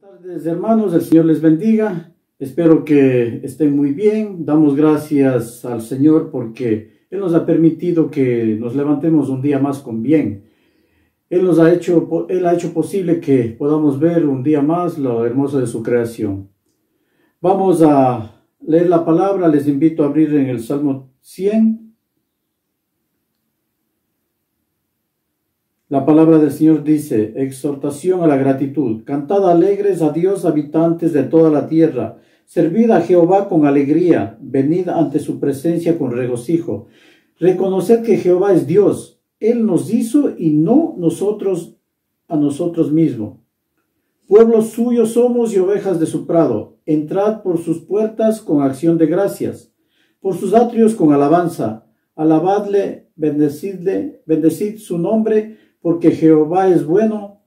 Buenas tardes, hermanos, el Señor les bendiga. Espero que estén muy bien. Damos gracias al Señor porque Él nos ha permitido que nos levantemos un día más con bien. Él ha hecho posible que podamos ver un día más lo hermoso de su creación. Vamos a leer la palabra. Les invito a abrir en el Salmo 100. La palabra del Señor dice: exhortación a la gratitud. Cantad alegres a Dios, habitantes de toda la tierra. Servid a Jehová con alegría. Venid ante su presencia con regocijo. Reconoced que Jehová es Dios. Él nos hizo y no nosotros a nosotros mismos. Pueblo suyo somos y ovejas de su prado. Entrad por sus puertas con acción de gracias, por sus atrios con alabanza. Alabadle, bendecid su nombre, porque Jehová es bueno,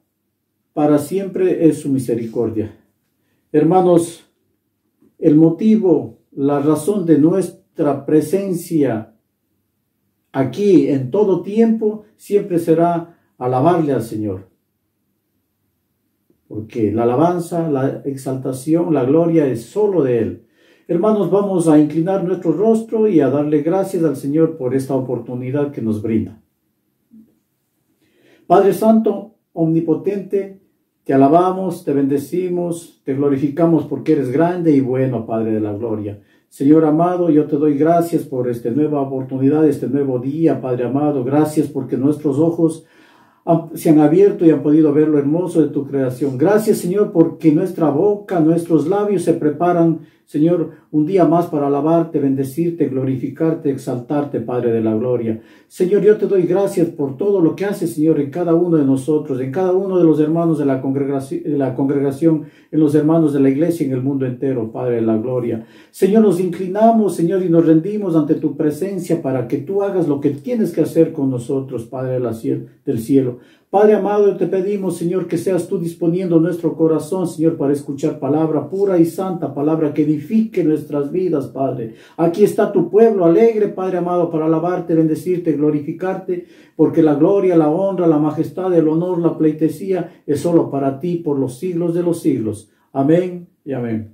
para siempre es su misericordia. Hermanos, el motivo, la razón de nuestra presencia aquí en todo tiempo siempre será alabarle al Señor. Porque la alabanza, la exaltación, la gloria es solo de Él. Hermanos, vamos a inclinar nuestro rostro y a darle gracias al Señor por esta oportunidad que nos brinda. Padre Santo, omnipotente, te alabamos, te bendecimos, te glorificamos porque eres grande y bueno, Padre de la gloria. Señor amado, yo te doy gracias por esta nueva oportunidad, este nuevo día, Padre amado. Gracias porque nuestros ojos se han abierto y han podido ver lo hermoso de tu creación. Gracias, Señor, porque nuestra boca, nuestros labios se preparan, Señor, un día más para alabarte, bendecirte, glorificarte, exaltarte, Padre de la gloria. Señor, yo te doy gracias por todo lo que haces, Señor, en cada uno de nosotros, en cada uno de los hermanos de la congregación, en los hermanos de la iglesia, en el mundo entero, Padre de la gloria. Señor, nos inclinamos, Señor, y nos rendimos ante tu presencia para que tú hagas lo que tienes que hacer con nosotros, Padre del cielo. Padre amado, te pedimos, Señor, que seas tú disponiendo nuestro corazón, Señor, para escuchar palabra pura y santa, palabra que edifique nuestras vidas, Padre. Aquí está tu pueblo alegre, Padre amado, para alabarte, bendecirte, glorificarte, porque la gloria, la honra, la majestad, el honor, la pleitesía es solo para ti por los siglos de los siglos. Amén y amén.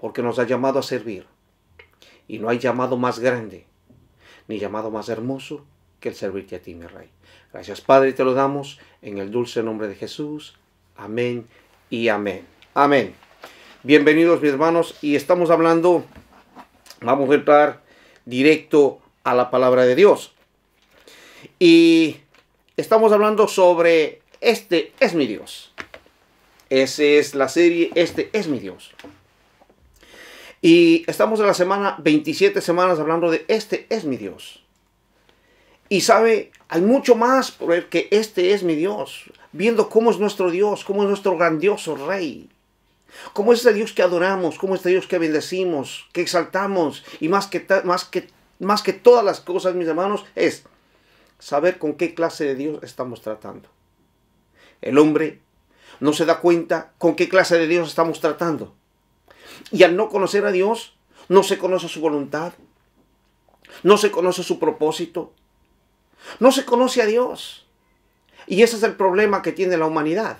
porque nos ha llamado a servir. Y no hay llamado más grande, ni llamado más hermoso que el servirte a ti, mi Rey. Gracias, Padre, te lo damos en el dulce nombre de Jesús. Amén y amén. Amén. Bienvenidos, mis hermanos, y estamos hablando, vamos a entrar directo a la palabra de Dios. Y estamos hablando sobre Este es mi Dios. Esa es la serie, Este es mi Dios. Y estamos en la semana 27 semanas hablando de Este es mi Dios. Y sabe, hay mucho más por el que este es mi Dios. Viendo cómo es nuestro Dios, cómo es nuestro grandioso Rey. Cómo es ese Dios que adoramos, cómo es este Dios que bendecimos, que exaltamos. Y más que todas las cosas, mis hermanos, es saber con qué clase de Dios estamos tratando. El hombre no se da cuenta con qué clase de Dios estamos tratando. Y al no conocer a Dios, no se conoce su voluntad, no se conoce su propósito, no se conoce a Dios. Y ese es el problema que tiene la humanidad.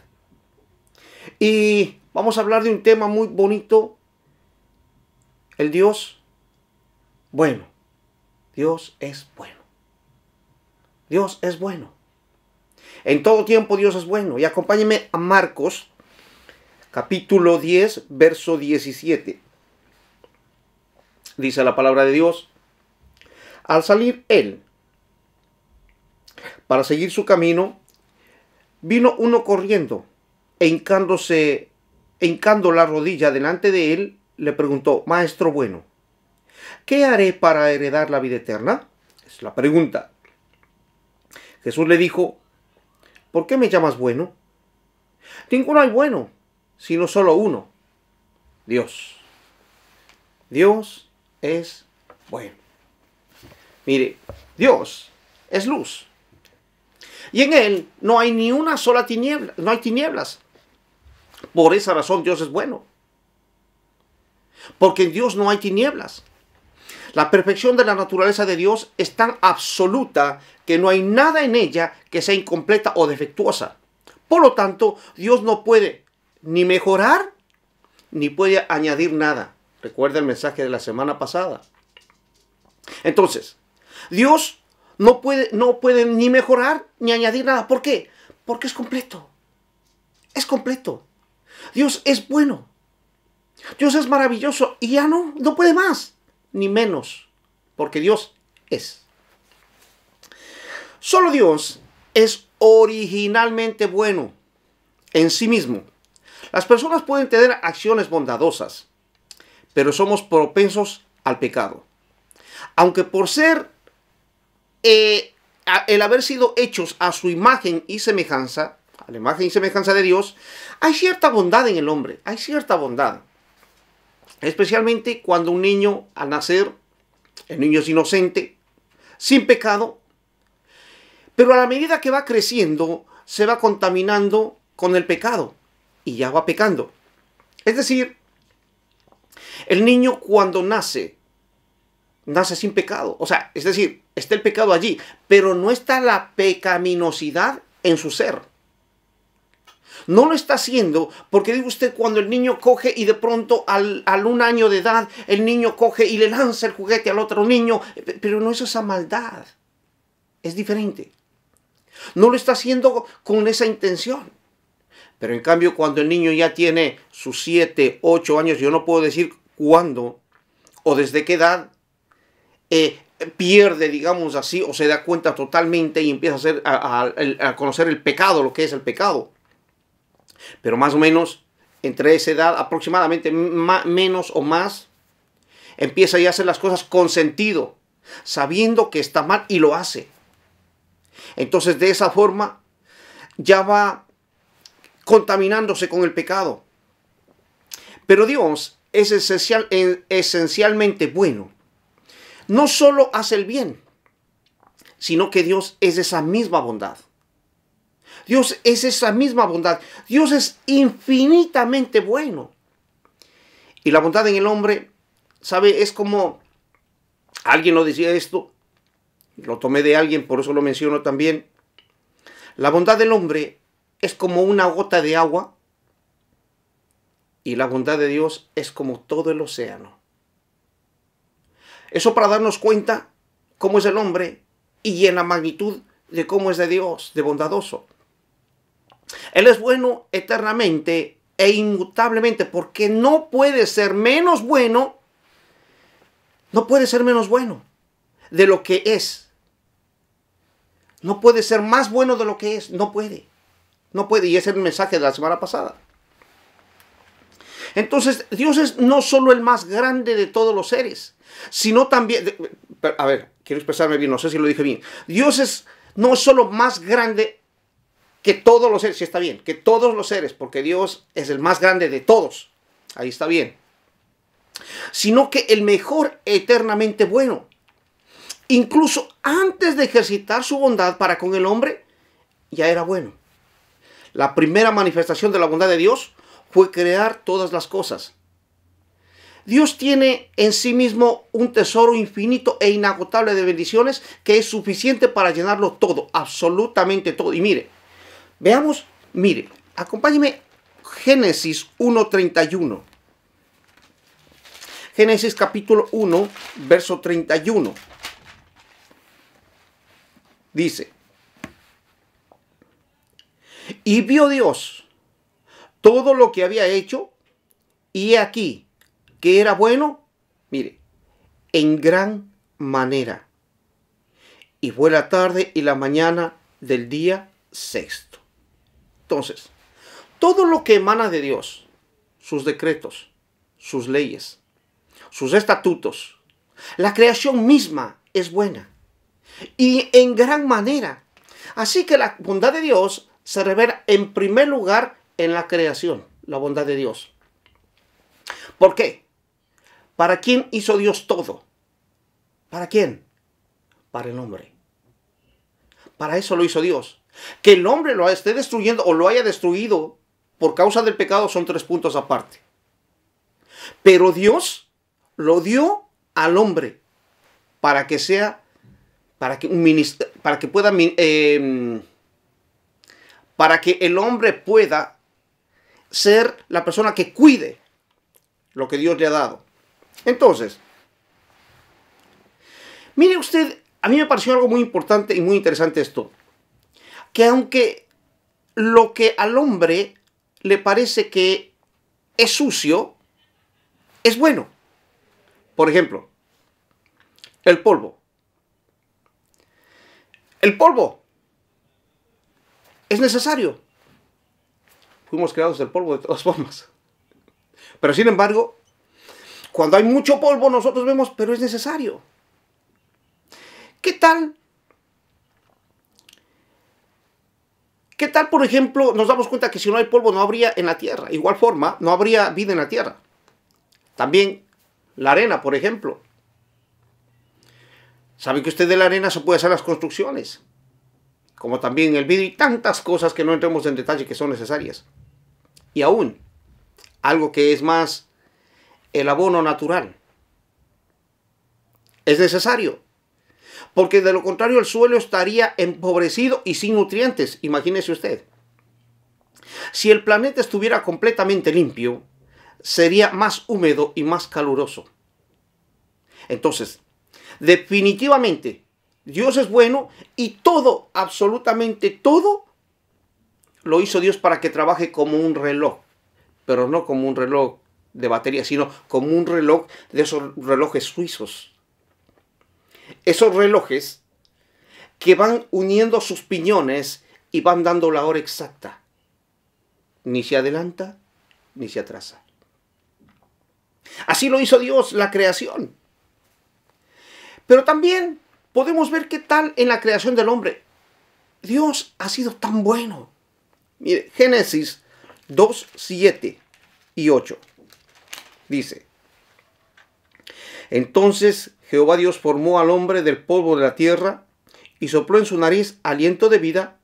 Y vamos a hablar de un tema muy bonito, el Dios bueno. Dios es bueno. Dios es bueno. En todo tiempo Dios es bueno. Y acompáñenme a Marcos, capítulo 10, verso 17. Dice la palabra de Dios: al salir él para seguir su camino, vino uno corriendo, e hincando la rodilla delante de él, le preguntó: Maestro bueno, ¿qué haré para heredar la vida eterna? Es la pregunta. Jesús le dijo: ¿por qué me llamas bueno? Ninguno hay bueno, sino solo uno, Dios. Dios es bueno. Mire, Dios es luz. Y en Él no hay ni una sola tiniebla, no hay tinieblas. Por esa razón Dios es bueno. Porque en Dios no hay tinieblas. La perfección de la naturaleza de Dios es tan absoluta que no hay nada en ella que sea incompleta o defectuosa. Por lo tanto, Dios no puede ni mejorar ni puede añadir nada. Recuerda el mensaje de la semana pasada. Entonces, Dios no puede ni mejorar ni añadir nada. ¿Por qué? Porque es completo. Es completo. Dios es bueno. Dios es maravilloso y ya no puede más ni menos, porque Dios es. Solo Dios es originalmente bueno en sí mismo. Las personas pueden tener acciones bondadosas, pero somos propensos al pecado. Aunque por ser el haber sido hechos a su imagen y semejanza, a la imagen y semejanza de Dios, hay cierta bondad en el hombre, hay cierta bondad. Especialmente cuando un niño al nacer, el niño es inocente, sin pecado, pero a la medida que va creciendo, se va contaminando con el pecado y ya va pecando. Es decir, el niño cuando nace sin pecado. O sea, es decir, está el pecado allí, pero no está la pecaminosidad en su ser. No lo está haciendo porque, digo usted, cuando el niño coge y de pronto al 1 año de edad, el niño coge y le lanza el juguete al otro niño, pero no es esa maldad. Es diferente. No lo está haciendo con esa intención. Pero en cambio, cuando el niño ya tiene sus 7, 8 años, yo no puedo decir cuándo o desde qué edad, pierde, digamos así, o se da cuenta totalmente y empieza a conocer el pecado, lo que es el pecado. Pero más o menos, entre esa edad, aproximadamente menos o más, empieza ya a hacer las cosas con sentido, sabiendo que está mal y lo hace. Entonces, de esa forma, ya va contaminándose con el pecado. Pero Dios es esencialmente bueno. No solo hace el bien, sino que Dios es esa misma bondad. Dios es esa misma bondad. Dios es infinitamente bueno. Y la bondad en el hombre, ¿sabe? Es como, alguien lo decía esto, lo tomé de alguien, por eso lo menciono también. La bondad del hombre es como una gota de agua y la bondad de Dios es como todo el océano. Eso para darnos cuenta cómo es el hombre y en la magnitud de cómo es de Dios, de bondadoso. Él es bueno eternamente e inmutablemente, porque no puede ser menos bueno, no puede ser menos bueno de lo que es. No puede ser más bueno de lo que es, no puede. No puede, y ese es el mensaje de la semana pasada. Entonces, Dios es no solo el más grande de todos los seres, sino también, a ver, quiero expresarme bien, no sé si lo dije bien. Dios no es solo más grande que todos los seres, sí está bien, que todos los seres, porque Dios es el más grande de todos, ahí está bien. Sino que el mejor eternamente bueno. Incluso antes de ejercitar su bondad para con el hombre, ya era bueno. La primera manifestación de la bondad de Dios fue crear todas las cosas. Dios tiene en sí mismo un tesoro infinito e inagotable de bendiciones que es suficiente para llenarlo todo, absolutamente todo. Y mire, veamos, mire, acompáñeme Génesis 1:31. Génesis capítulo 1, verso 31. Dice: y vio Dios todo lo que había hecho, y he aquí que era bueno, mire, en gran manera. Y fue la tarde y la mañana del día sexto. Entonces, todo lo que emana de Dios, sus decretos, sus leyes, sus estatutos, la creación misma es buena y en gran manera. Así que la bondad de Dios se revela en primer lugar en la creación, la bondad de Dios. ¿Por qué? ¿Para quién hizo Dios todo? ¿Para quién? Para el hombre. Para eso lo hizo Dios. Que el hombre lo esté destruyendo o lo haya destruido por causa del pecado son 3 puntos aparte. Pero Dios lo dio al hombre para que sea, para que el hombre pueda ser la persona que cuide lo que Dios le ha dado. Entonces, mire usted, a mí me pareció algo muy importante y muy interesante esto, que aunque lo que al hombre le parece que es sucio, es bueno. Por ejemplo, el polvo. El polvo es necesario. Fuimos creados del polvo de todas formas. Pero sin embargo, cuando hay mucho polvo nosotros vemos, pero es necesario. ¿Qué tal? ¿Qué tal, por ejemplo, nos damos cuenta que si no hay polvo no habría en la tierra? Igual forma, no habría vida en la tierra. También la arena, por ejemplo. ¿Sabe que usted de la arena se puede hacer las construcciones? Como también el vidrio y tantas cosas que no entremos en detalle que son necesarias. Y aún, algo que es más el abono natural. Es necesario. Porque de lo contrario el suelo estaría empobrecido y sin nutrientes. Imagínese usted. Si el planeta estuviera completamente limpio, sería más húmedo y más caluroso. Entonces, definitivamente, Dios es bueno y todo, absolutamente todo, lo hizo Dios para que trabaje como un reloj. Pero no como un reloj de batería, sino como un reloj de esos relojes suizos. Esos relojes que van uniendo sus piñones y van dando la hora exacta. Ni se adelanta, ni se atrasa. Así lo hizo Dios, la creación. Pero también podemos ver qué tal en la creación del hombre. Dios ha sido tan bueno. Mire, Génesis 2, 7 y 8. Dice: entonces Jehová Dios formó al hombre del polvo de la tierra y sopló en su nariz aliento de vida,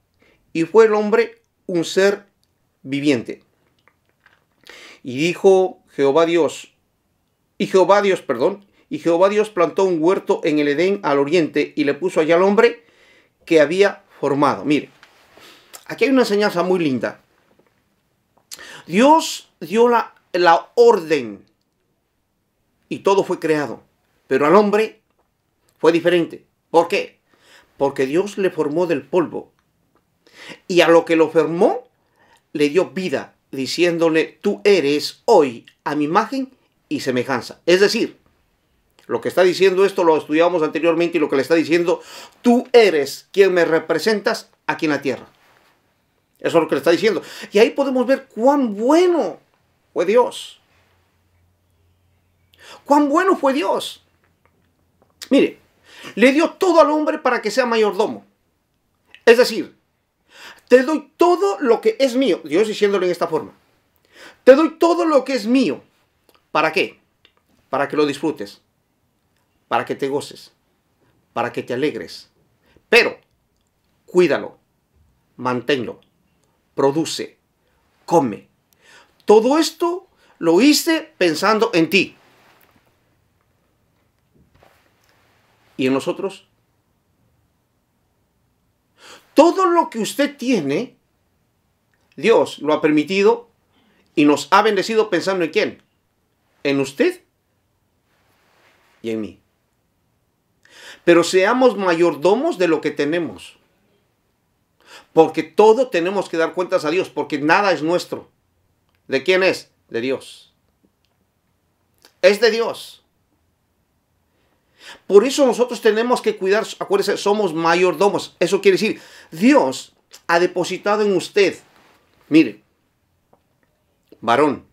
y fue el hombre un ser viviente. Y dijo Jehová Dios, y Jehová Dios plantó un huerto en el Edén al oriente y le puso allá al hombre que había formado. Mire, aquí hay una enseñanza muy linda. Dios dio la orden y todo fue creado. Pero al hombre fue diferente. ¿Por qué? Porque Dios le formó del polvo. Y a lo que lo formó, le dio vida, diciéndole, tú eres hoy a mi imagen y semejanza. Es decir, lo que está diciendo esto lo estudiamos anteriormente y lo que le está diciendo, tú eres quien me representas aquí en la tierra. Eso es lo que le está diciendo. Y ahí podemos ver cuán bueno fue Dios. Cuán bueno fue Dios. Mire, le dio todo al hombre para que sea mayordomo. Es decir, te doy todo lo que es mío. Dios diciéndole en esta forma. Te doy todo lo que es mío. ¿Para qué? Para que lo disfrutes. Para que te goces. Para que te alegres. Pero, cuídalo. Manténlo. Produce. Come. Todo esto lo hice pensando en ti. ¿Y en nosotros? Todo lo que usted tiene, Dios lo ha permitido y nos ha bendecido pensando en quién. En usted y en mí. Pero seamos mayordomos de lo que tenemos. Porque todo tenemos que dar cuentas a Dios, porque nada es nuestro. ¿De quién es? De Dios. Es de Dios. Por eso nosotros tenemos que cuidar, acuérdense, somos mayordomos. Eso quiere decir, Dios ha depositado en usted, mire, varón,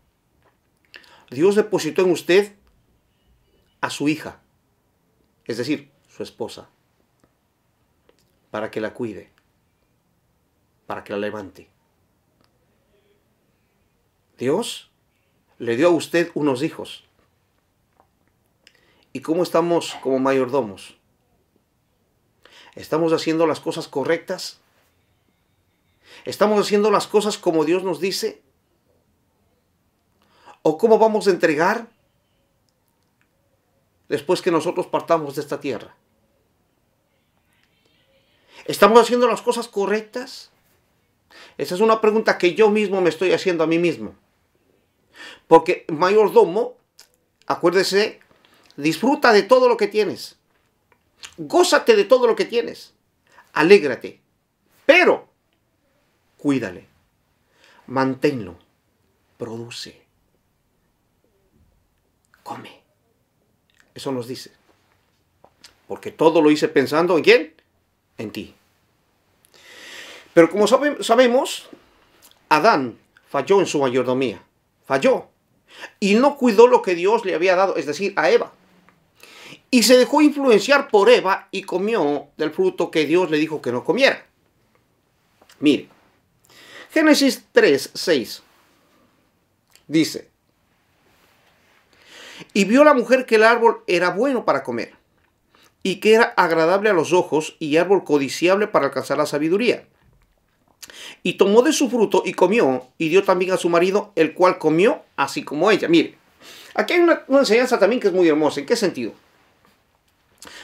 Dios depositó en usted a su hija, es decir, su esposa, para que la cuide, para que la levante. Dios le dio a usted unos hijos. ¿Y cómo estamos como mayordomos? ¿Estamos haciendo las cosas correctas? ¿Estamos haciendo las cosas como Dios nos dice? ¿O cómo vamos a entregar después que nosotros partamos de esta tierra? ¿Estamos haciendo las cosas correctas? Esa es una pregunta que yo mismo me estoy haciendo a mí mismo. Porque mayordomo, acuérdese, disfruta de todo lo que tienes. Gózate de todo lo que tienes. Alégrate. Pero, cuídale. Manténlo. Produce. Come. Eso nos dice. Porque todo lo hice pensando en quién? En ti. Pero como sabemos, Adán falló en su mayordomía. Falló. Y no cuidó lo que Dios le había dado, es decir, a Eva. Y se dejó influenciar por Eva y comió del fruto que Dios le dijo que no comiera. Mire, Génesis 3:6 dice, y vio la mujer que el árbol era bueno para comer, y que era agradable a los ojos, y árbol codiciable para alcanzar la sabiduría. Y tomó de su fruto y comió, y dio también a su marido, el cual comió así como ella. Mire, aquí hay una enseñanza también que es muy hermosa. ¿En qué sentido?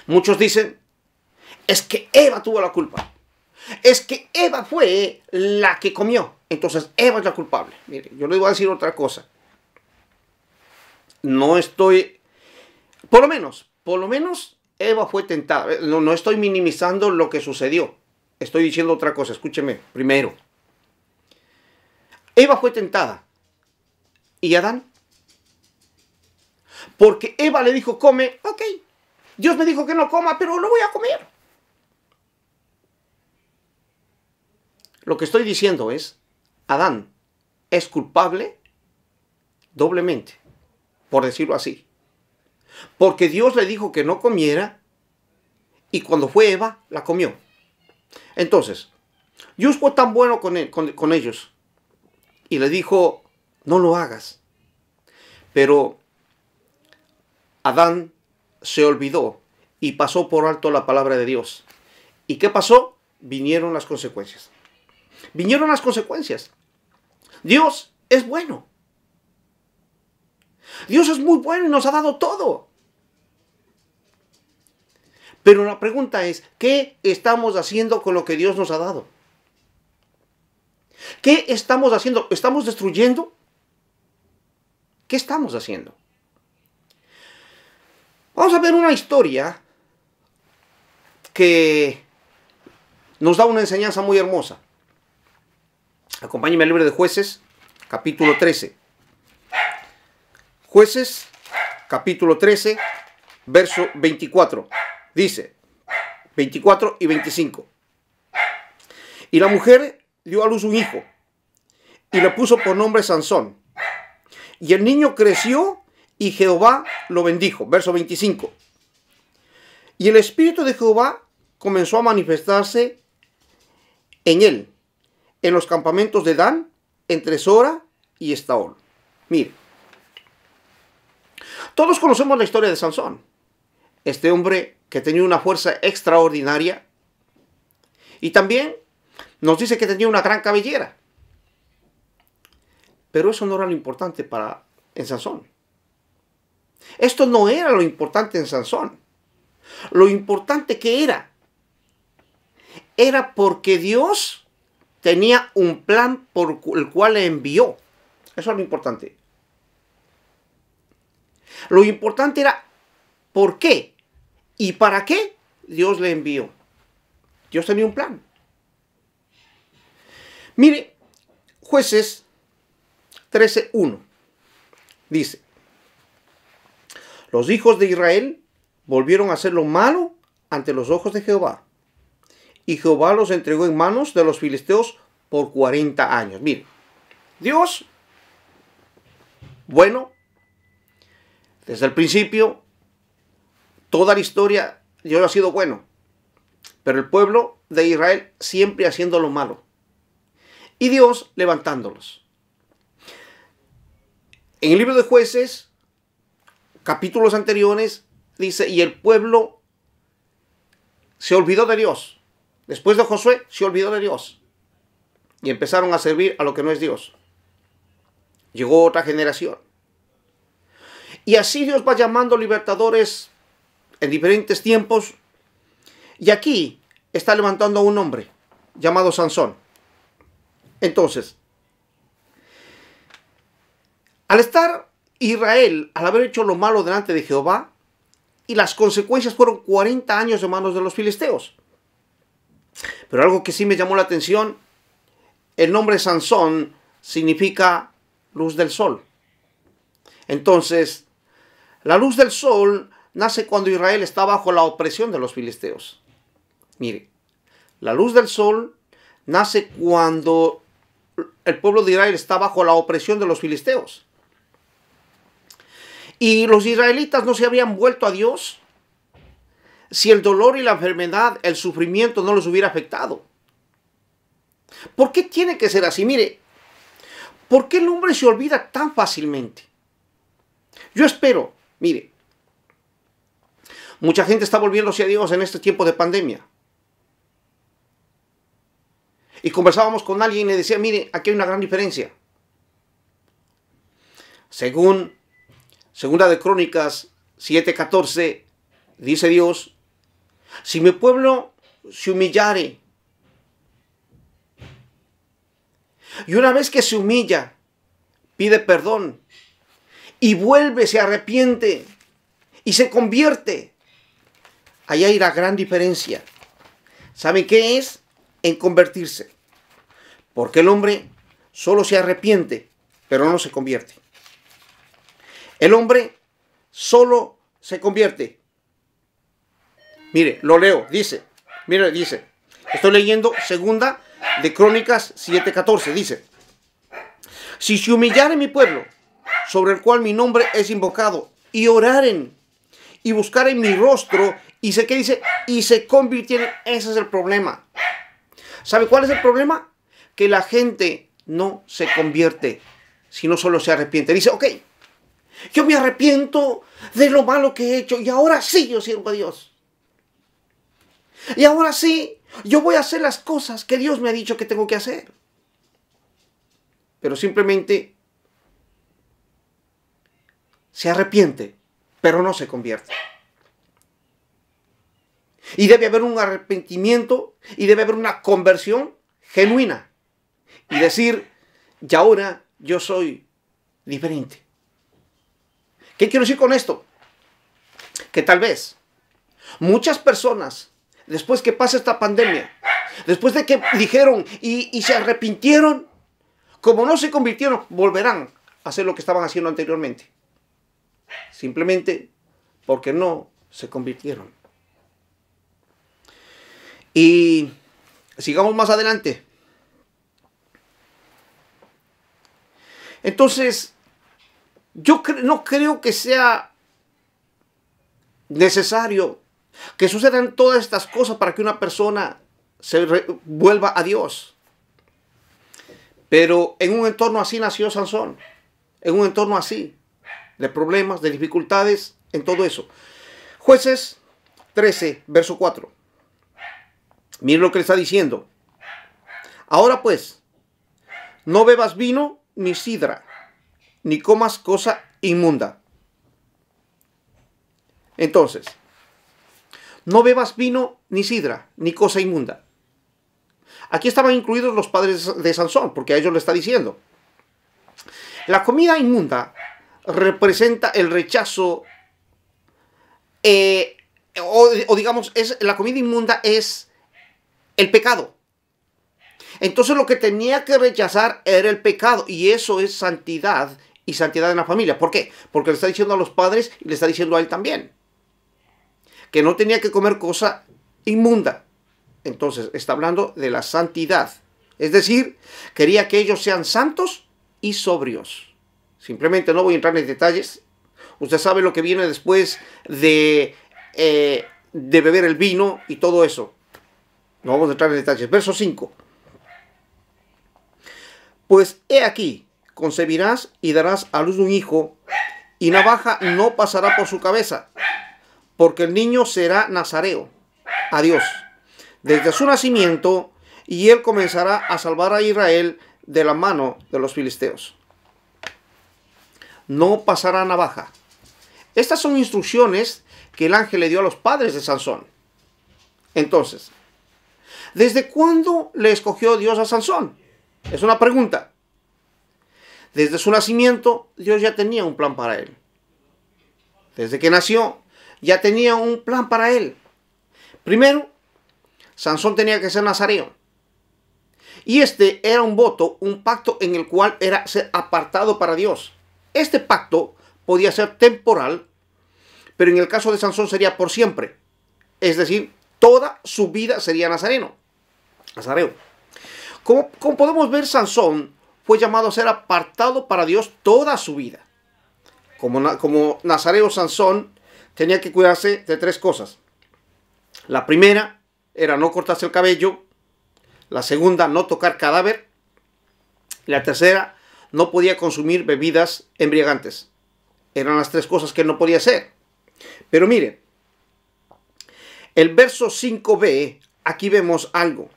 Muchos dicen, es que Eva tuvo la culpa. Es que Eva fue la que comió. Entonces Eva es la culpable. Mire, yo les voy a decir otra cosa. No estoy, por lo menos Eva fue tentada. No estoy minimizando lo que sucedió. Estoy diciendo otra cosa. Escúcheme primero. Eva fue tentada. ¿Y Adán? Porque Eva le dijo, come, ok. Dios me dijo que no coma, pero lo voy a comer. Lo que estoy diciendo es, Adán es culpable doblemente, por decirlo así. Porque Dios le dijo que no comiera y cuando fue Eva, la comió. Entonces, Dios fue tan bueno con ellos y le dijo, no lo hagas. Pero Adán se olvidó y pasó por alto la palabra de Dios. ¿Y qué pasó? Vinieron las consecuencias. Vinieron las consecuencias. Dios es bueno. Dios es muy bueno y nos ha dado todo. Pero la pregunta es, ¿qué estamos haciendo con lo que Dios nos ha dado? ¿Qué estamos haciendo? ¿Estamos destruyendo? ¿Qué estamos haciendo? Vamos a ver una historia que nos da una enseñanza muy hermosa. Acompáñenme al libro de Jueces, capítulo 13. Jueces, capítulo 13, verso 24. Dice, 24 y 25. Y la mujer dio a luz un hijo, y le puso por nombre Sansón. Y el niño creció, y Jehová lo bendijo. Verso 25. Y el Espíritu de Jehová comenzó a manifestarse en él, en los campamentos de Dan, entre Sora y Estaol. Mire, todos conocemos la historia de Sansón. Este hombre que tenía una fuerza extraordinaria. Y también nos dice que tenía una gran cabellera. Pero eso no era lo importante en Sansón. Esto no era lo importante en Sansón. Lo importante que era porque Dios tenía un plan por el cual le envió. Eso es lo importante. Lo importante era por qué y para qué Dios le envió. Dios tenía un plan. Mire, Jueces 13:1 dice: los hijos de Israel volvieron a hacer lo malo ante los ojos de Jehová, y Jehová los entregó en manos de los filisteos por 40 años. Mire, Dios, bueno, desde el principio, toda la historia, Dios ha sido bueno, pero el pueblo de Israel siempre haciendo lo malo, y Dios levantándolos. En el libro de Jueces, capítulos anteriores, dice, y el pueblo se olvidó de Dios. Después de Josué, se olvidó de Dios. Y empezaron a servir a lo que no es Dios. Llegó otra generación. Y así Dios va llamando libertadores en diferentes tiempos. Y aquí está levantando a un hombre llamado Sansón. Entonces, al estar Israel, al haber hecho lo malo delante de Jehová, y las consecuencias fueron 40 años de manos de los filisteos. Pero algo que sí me llamó la atención, el nombre Sansón significa luz del sol. Entonces, la luz del sol nace cuando Israel está bajo la opresión de los filisteos. Mire, la luz del sol nace cuando el pueblo de Israel está bajo la opresión de los filisteos. Y los israelitas no se habrían vuelto a Dios si el dolor y la enfermedad, el sufrimiento no los hubiera afectado. ¿Por qué tiene que ser así? Mire, ¿por qué el hombre se olvida tan fácilmente? Yo espero, mire, mucha gente está volviéndose a Dios en este tiempo de pandemia. Y conversábamos con alguien y le decía, mire, aquí hay una gran diferencia. Según Segunda de Crónicas 7:14, dice Dios, si mi pueblo se humillare, y una vez que se humilla, pide perdón, y vuelve, se arrepiente, y se convierte, ahí hay la gran diferencia. ¿Saben qué es? En convertirse. Porque el hombre solo se arrepiente, pero no se convierte. El hombre solo se convierte. Mire, lo leo, dice, mire, dice, estoy leyendo Segunda de Crónicas 7:14, dice, si se humillare mi pueblo, sobre el cual mi nombre es invocado, y oraren, y buscaren mi rostro, y sé que dice, y se convirtieren, ese es el problema. ¿Sabe cuál es el problema? Que la gente no se convierte, sino solo se arrepiente. Dice, ok, yo me arrepiento de lo malo que he hecho y ahora sí yo sirvo a Dios. Y ahora sí, yo voy a hacer las cosas que Dios me ha dicho que tengo que hacer. Pero simplemente se arrepiente, pero no se convierte. Y debe haber un arrepentimiento y debe haber una conversión genuina. Y decir, y ahora yo soy diferente. ¿Qué quiero decir con esto? Que tal vez muchas personas, después que pase esta pandemia, después de que dijeron y se arrepintieron, como no se convirtieron, volverán a hacer lo que estaban haciendo anteriormente. Simplemente porque no se convirtieron. Y sigamos más adelante. Entonces, yo no creo que sea necesario que sucedan todas estas cosas para que una persona se vuelva a Dios. Pero en un entorno así nació Sansón. En un entorno así, de problemas, de dificultades, en todo eso. Jueces 13, verso 4. Miren lo que le está diciendo. Ahora pues, no bebas vino ni sidra, ni comas cosa inmunda. Entonces, no bebas vino ni sidra, ni cosa inmunda. Aquí estaban incluidos los padres de Sansón, porque a ellos le está diciendo. La comida inmunda representa el rechazo, o digamos, la comida inmunda es el pecado. Entonces lo que tenía que rechazar era el pecado, y eso es santidad, y santidad en la familia. ¿Por qué? Porque le está diciendo a los padres y le está diciendo a él también que no tenía que comer cosa inmunda. Entonces está hablando de la santidad, es decir, quería que ellos sean santos y sobrios. Simplemente no voy a entrar en detalles. Usted sabe lo que viene después de beber el vino y todo eso. No vamos a entrar en detalles. Verso 5. Pues he aquí, concebirás y darás a luz un hijo, y navaja no pasará por su cabeza, porque el niño será nazareo a Dios desde su nacimiento, y él comenzará a salvar a Israel de la mano de los filisteos. No pasará navaja. Estas son instrucciones que el ángel le dio a los padres de Sansón. Entonces, ¿desde cuándo le escogió Dios a Sansón? Es una pregunta. Desde su nacimiento, Dios ya tenía un plan para él. Desde que nació, ya tenía un plan para él. Primero, Sansón tenía que ser nazareo. Y este era un voto, un pacto en el cual era ser apartado para Dios. Este pacto podía ser temporal, pero en el caso de Sansón sería por siempre. Es decir, toda su vida sería nazareo. Como podemos ver, Sansón fue llamado a ser apartado para Dios toda su vida. Como nazareo, Sansón tenía que cuidarse de tres cosas. La primera era no cortarse el cabello. La segunda, no tocar cadáver. Y la tercera, no podía consumir bebidas embriagantes. Eran las tres cosas que él no podía hacer. Pero mire, el verso 5b, aquí vemos algo.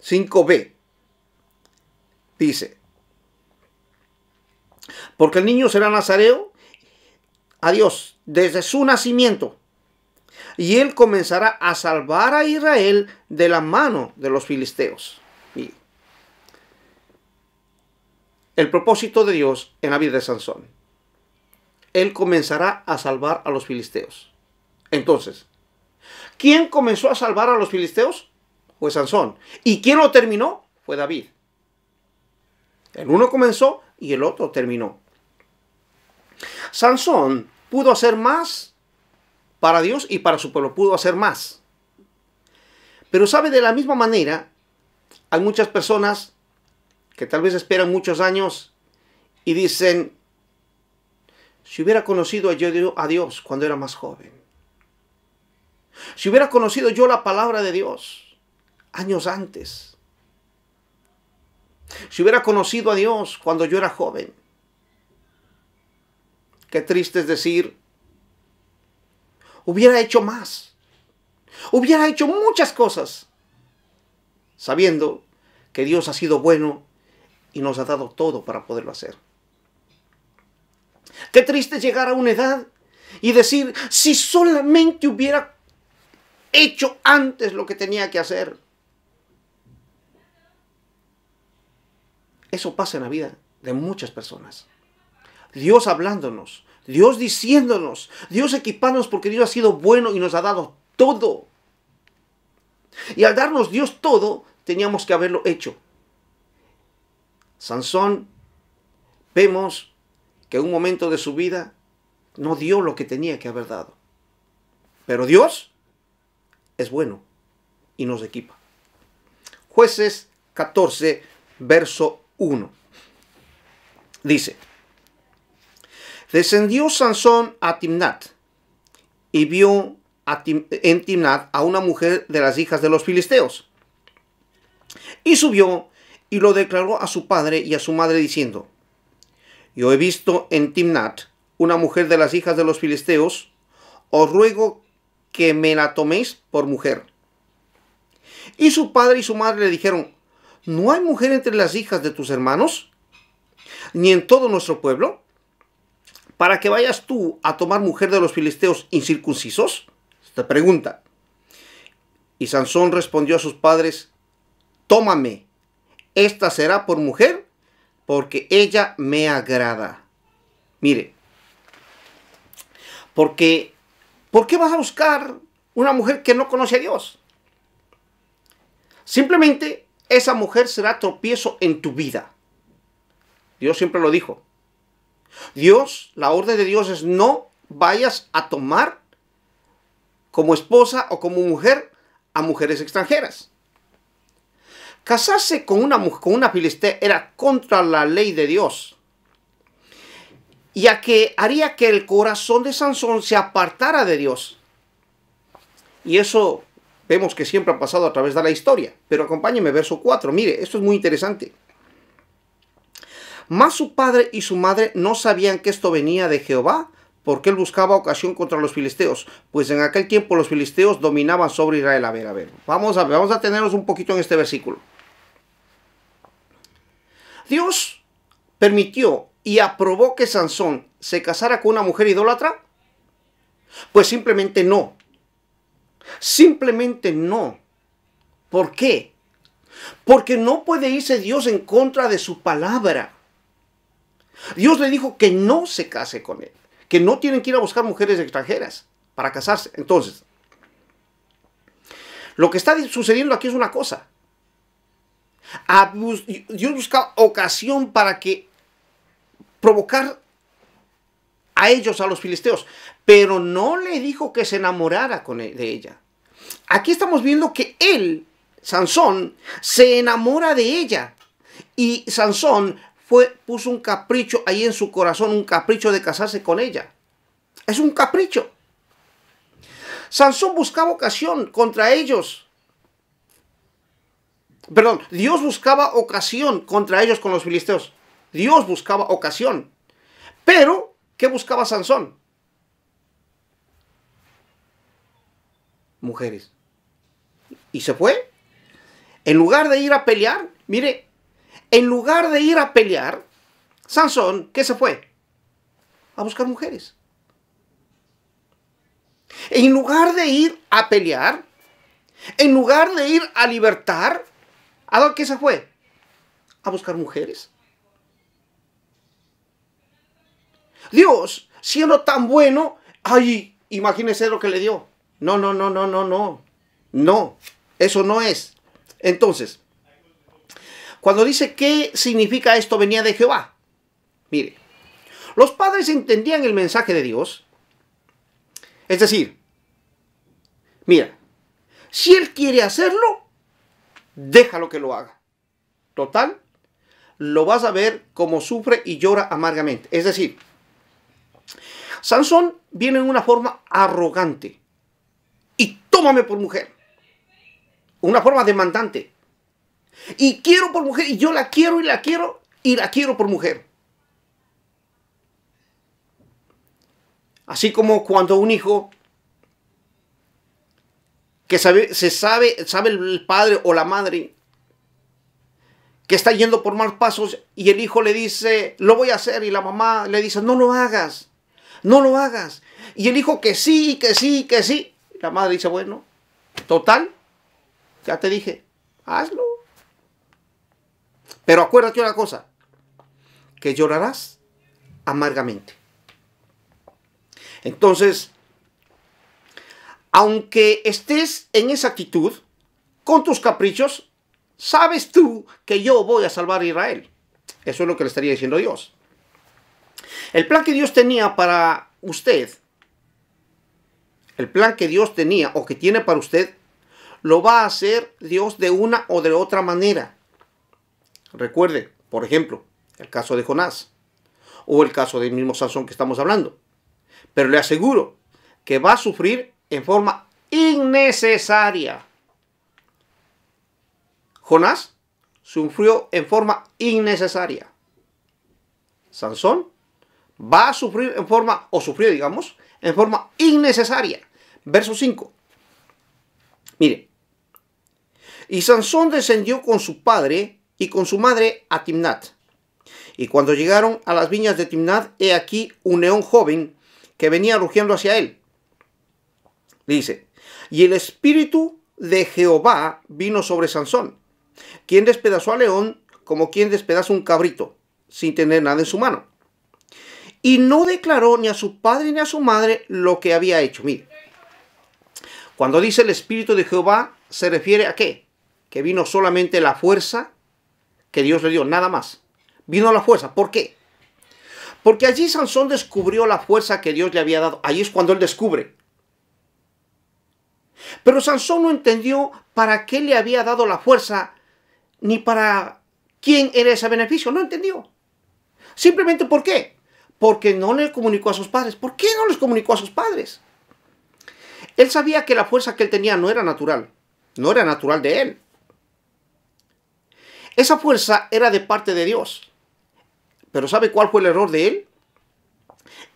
5b dice: porque el niño será nazareo a Dios desde su nacimiento, y él comenzará a salvar a Israel de la mano de los filisteos. Mire, el propósito de Dios en la vida de Sansón: él comenzará a salvar a los filisteos. Entonces, ¿quién comenzó a salvar a los filisteos? Fue Sansón. ¿Y quién lo terminó? Fue David. El uno comenzó y el otro terminó. Sansón pudo hacer más para Dios y para su pueblo. Pudo hacer más. Pero sabe, de la misma manera, hay muchas personas que tal vez esperan muchos años y dicen: si hubiera conocido yo a Dios cuando era más joven. Si hubiera conocido yo la palabra de Dios años antes. Si hubiera conocido a Dios cuando yo era joven. Qué triste es decir: hubiera hecho más. Hubiera hecho muchas cosas, sabiendo que Dios ha sido bueno y nos ha dado todo para poderlo hacer. Qué triste llegar a una edad y decir: si solamente hubiera hecho antes lo que tenía que hacer. Eso pasa en la vida de muchas personas. Dios hablándonos, Dios diciéndonos, Dios equipándonos porque Dios ha sido bueno y nos ha dado todo. Y al darnos Dios todo, teníamos que haberlo hecho. Sansón, vemos que en un momento de su vida no dio lo que tenía que haber dado. Pero Dios es bueno y nos equipa. Jueces 14, verso 1. Dice: descendió Sansón a Timnat y vio en Timnat a una mujer de las hijas de los filisteos. Y subió y lo declaró a su padre y a su madre diciendo: yo he visto en Timnat una mujer de las hijas de los filisteos, os ruego que me la toméis por mujer. Y su padre y su madre le dijeron: ¿no hay mujer entre las hijas de tus hermanos, ni en todo nuestro pueblo, para que vayas tú a tomar mujer de los filisteos incircuncisos? Esta pregunta. Y Sansón respondió a sus padres: tómame, esta será por mujer, porque ella me agrada. Mire, ¿por qué vas a buscar una mujer que no conoce a Dios? Simplemente esa mujer será tropiezo en tu vida. Dios siempre lo dijo. Dios, la orden de Dios es: no vayas a tomar como esposa o como mujer a mujeres extranjeras. Casarse con una filistea era contra la ley de Dios, ya que haría que el corazón de Sansón se apartara de Dios. Y eso vemos que siempre ha pasado a través de la historia. Pero acompáñeme, verso 4. Mire, esto es muy interesante. Mas su padre y su madre no sabían que esto venía de Jehová, porque él buscaba ocasión contra los filisteos, pues en aquel tiempo los filisteos dominaban sobre Israel. A ver. Vamos a detenernos un poquito en este versículo. ¿Dios permitió y aprobó que Sansón se casara con una mujer idólatra? Pues simplemente no. Simplemente no. ¿Por qué? Porque no puede irse Dios en contra de su palabra. Dios le dijo que no se case con él, que no tienen que ir a buscar mujeres extranjeras para casarse. Entonces, lo que está sucediendo aquí es una cosa. Dios busca ocasión para que provocar a ellos, a los filisteos, pero no le dijo que se enamorara de ella. Aquí estamos viendo que él, Sansón, se enamora de ella, y Sansón puso un capricho ahí en su corazón, un capricho de casarse con ella. Es un capricho. Sansón buscaba ocasión contra ellos. Perdón, Dios buscaba ocasión contra ellos con los filisteos. Dios buscaba ocasión. Pero, ¿qué buscaba Sansón? Mujeres. Y se fue. En lugar de ir a pelear, mire, en lugar de ir a pelear, Sansón, ¿qué se fue? A buscar mujeres. En lugar de ir a pelear, en lugar de ir a libertar, ¿a dónde qué se fue? A buscar mujeres. Dios, siendo tan bueno, ay, imagínese lo que le dio. No. No, eso no es. Entonces, cuando dice ¿qué significa esto venía de Jehová? Mire, los padres entendían el mensaje de Dios. Es decir, mira, si él quiere hacerlo, déjalo que lo haga. Total, lo vas a ver como sufre y llora amargamente. Es decir, Sansón viene en una forma arrogante y tómame por mujer. Una forma demandante. Y quiero por mujer, y yo la quiero y la quiero y la quiero por mujer. Así como cuando un hijo que sabe el padre o la madre que está yendo por malos pasos y el hijo le dice, lo voy a hacer, y la mamá le dice, no lo hagas, no lo hagas. Y el hijo que sí, que sí, que sí. La madre dice, bueno, total, ya te dije, hazlo. Pero acuérdate una cosa, que llorarás amargamente. Entonces, aunque estés en esa actitud, con tus caprichos, sabes tú que yo voy a salvar a Israel. Eso es lo que le estaría diciendo Dios. El plan que Dios tenía para usted, el plan que Dios tenía o que tiene para usted, lo va a hacer Dios de una o de otra manera. Recuerde, por ejemplo, el caso de Jonás o el caso del mismo Sansón que estamos hablando. Pero le aseguro que va a sufrir en forma innecesaria. Jonás sufrió en forma innecesaria. Sansón va a sufrir en forma, o sufrió, digamos, en forma innecesaria. Verso 5. Mire. Y Sansón descendió con su padre y con su madre a Timnat. Y cuando llegaron a las viñas de Timnat, he aquí un león joven que venía rugiendo hacia él. Dice, y el espíritu de Jehová vino sobre Sansón, quien despedazó al león como quien despedaza un cabrito, sin tener nada en su mano. Y no declaró ni a su padre ni a su madre lo que había hecho. Mire, cuando dice el espíritu de Jehová, ¿se refiere a qué? Que vino solamente la fuerza que Dios le dio, nada más. Vino la fuerza. ¿Por qué? Porque allí Sansón descubrió la fuerza que Dios le había dado. Allí es cuando él descubre. Pero Sansón no entendió para qué le había dado la fuerza, ni para quién era ese beneficio. No entendió. Simplemente ¿por qué? Porque no le comunicó a sus padres. ¿Por qué no les comunicó a sus padres? Él sabía que la fuerza que él tenía no era natural. No era natural de él. Esa fuerza era de parte de Dios. Pero ¿sabe cuál fue el error de él?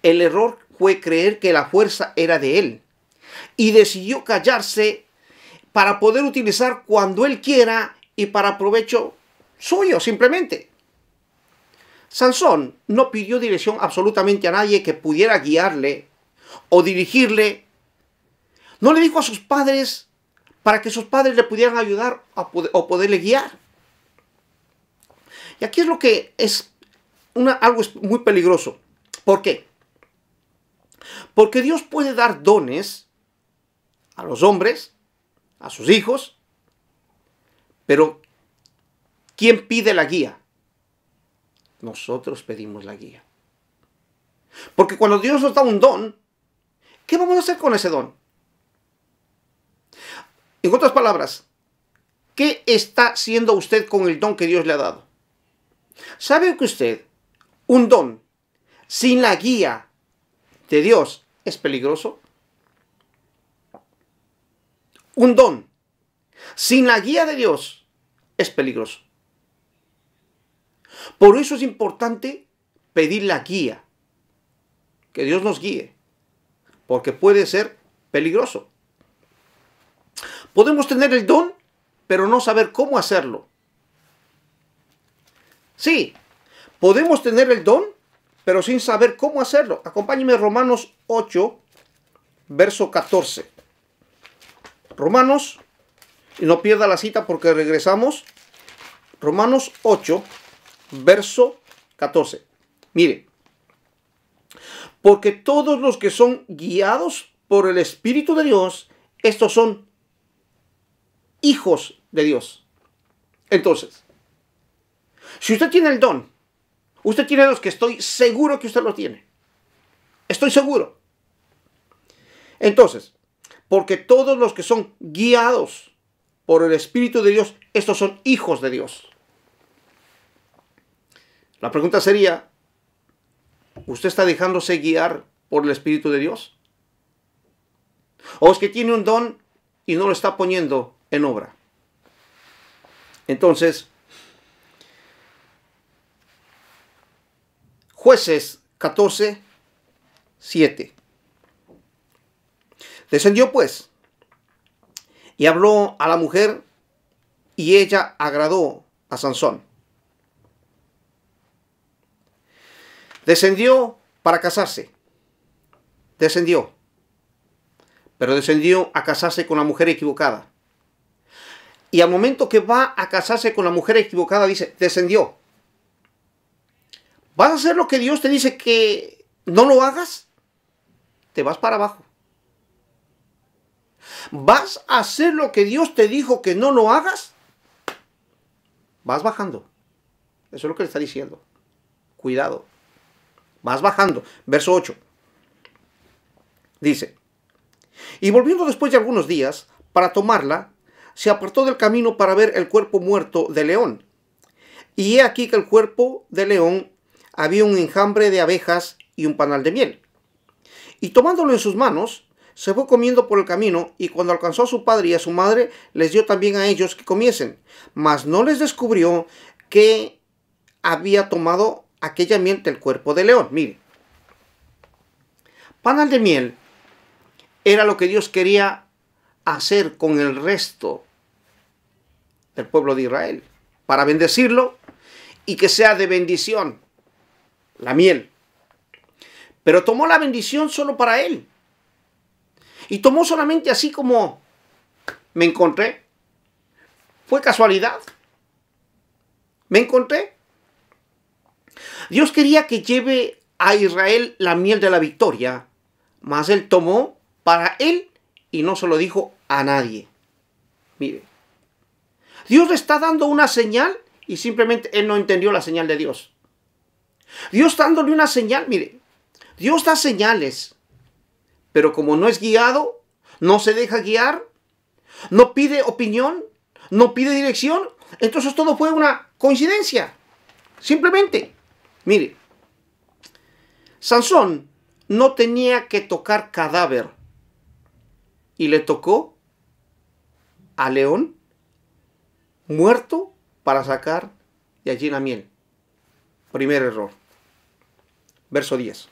El error fue creer que la fuerza era de él. Y decidió callarse para poder utilizar cuando él quiera y para provecho suyo, simplemente. Sansón no pidió dirección absolutamente a nadie que pudiera guiarle o dirigirle. No le dijo a sus padres para que sus padres le pudieran ayudar o poderle guiar. Y aquí es lo que es algo muy peligroso. ¿Por qué? Porque Dios puede dar dones a los hombres, a sus hijos, pero ¿quién pide la guía? Nosotros pedimos la guía. Porque cuando Dios nos da un don, ¿qué vamos a hacer con ese don? En otras palabras, ¿qué está haciendo usted con el don que Dios le ha dado? ¿Sabe que usted, un don sin la guía de Dios es peligroso? Un don sin la guía de Dios es peligroso. Por eso es importante pedir la guía. Que Dios nos guíe. Porque puede ser peligroso. Podemos tener el don, pero no saber cómo hacerlo. Sí, podemos tener el don, pero sin saber cómo hacerlo. Acompáñeme a Romanos 8, verso 14. Romanos, y no pierda la cita porque regresamos. Romanos 8, verso 14. Mire, porque todos los que son guiados por el Espíritu de Dios, estos son hijos de Dios. Entonces, si usted tiene el don, usted tiene los que estoy seguro que usted lo tiene. Estoy seguro. Entonces, porque todos los que son guiados por el Espíritu de Dios, estos son hijos de Dios. La pregunta sería, ¿usted está dejándose guiar por el Espíritu de Dios? ¿O es que tiene un don y no lo está poniendo en obra? Entonces, Jueces 14, 7. Descendió pues y habló a la mujer y ella agradó a Sansón. Descendió para casarse. Descendió. Pero descendió a casarse con la mujer equivocada. Y al momento que va a casarse con la mujer equivocada dice, descendió. ¿Vas a hacer lo que Dios te dice que no lo hagas? Te vas para abajo. ¿Vas a hacer lo que Dios te dijo que no lo hagas? Vas bajando. Eso es lo que le está diciendo. Cuidado. Vas bajando. Verso 8. Dice: y volviendo después de algunos días para tomarla, se apartó del camino para ver el cuerpo muerto de león. Y he aquí que el cuerpo de león había un enjambre de abejas y un panal de miel. Y tomándolo en sus manos, se fue comiendo por el camino, y cuando alcanzó a su padre y a su madre, les dio también a ellos que comiesen. Mas no les descubrió que había tomado aquella miel del cuerpo de león. Mire, panal de miel era lo que Dios quería hacer con el resto del pueblo de Israel, para bendecirlo y que sea de bendición, la miel. Pero tomó la bendición solo para él. Y tomó solamente así como me encontré. Fue casualidad. Me encontré. Dios quería que lleve a Israel la miel de la victoria, mas él tomó para él y no se lo dijo a nadie. Mire, Dios le está dando una señal y simplemente él no entendió la señal de Dios. Dios dándole una señal, mire, Dios da señales, pero como no es guiado, no se deja guiar, no pide opinión, no pide dirección, entonces todo fue una coincidencia. Simplemente, mire, Sansón no tenía que tocar cadáver y le tocó a león muerto para sacar de allí la miel. Primer error. Verso 10.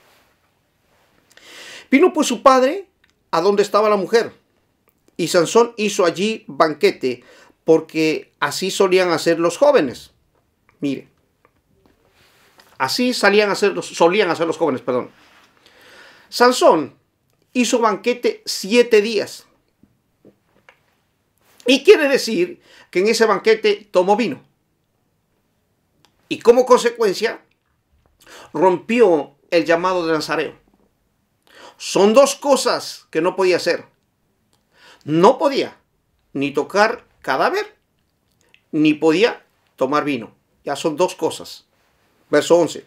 Vino pues su padre a donde estaba la mujer, y Sansón hizo allí banquete, porque así solían hacer los jóvenes. Mire, así solían hacer los jóvenes, perdón. Sansón hizo banquete 7 días. Y quiere decir que en ese banquete tomó vino. Y como consecuencia, rompió el llamado de Nazareo. Son dos cosas que no podía hacer. No podía ni tocar cadáver, ni podía tomar vino. Ya son dos cosas. Verso 11.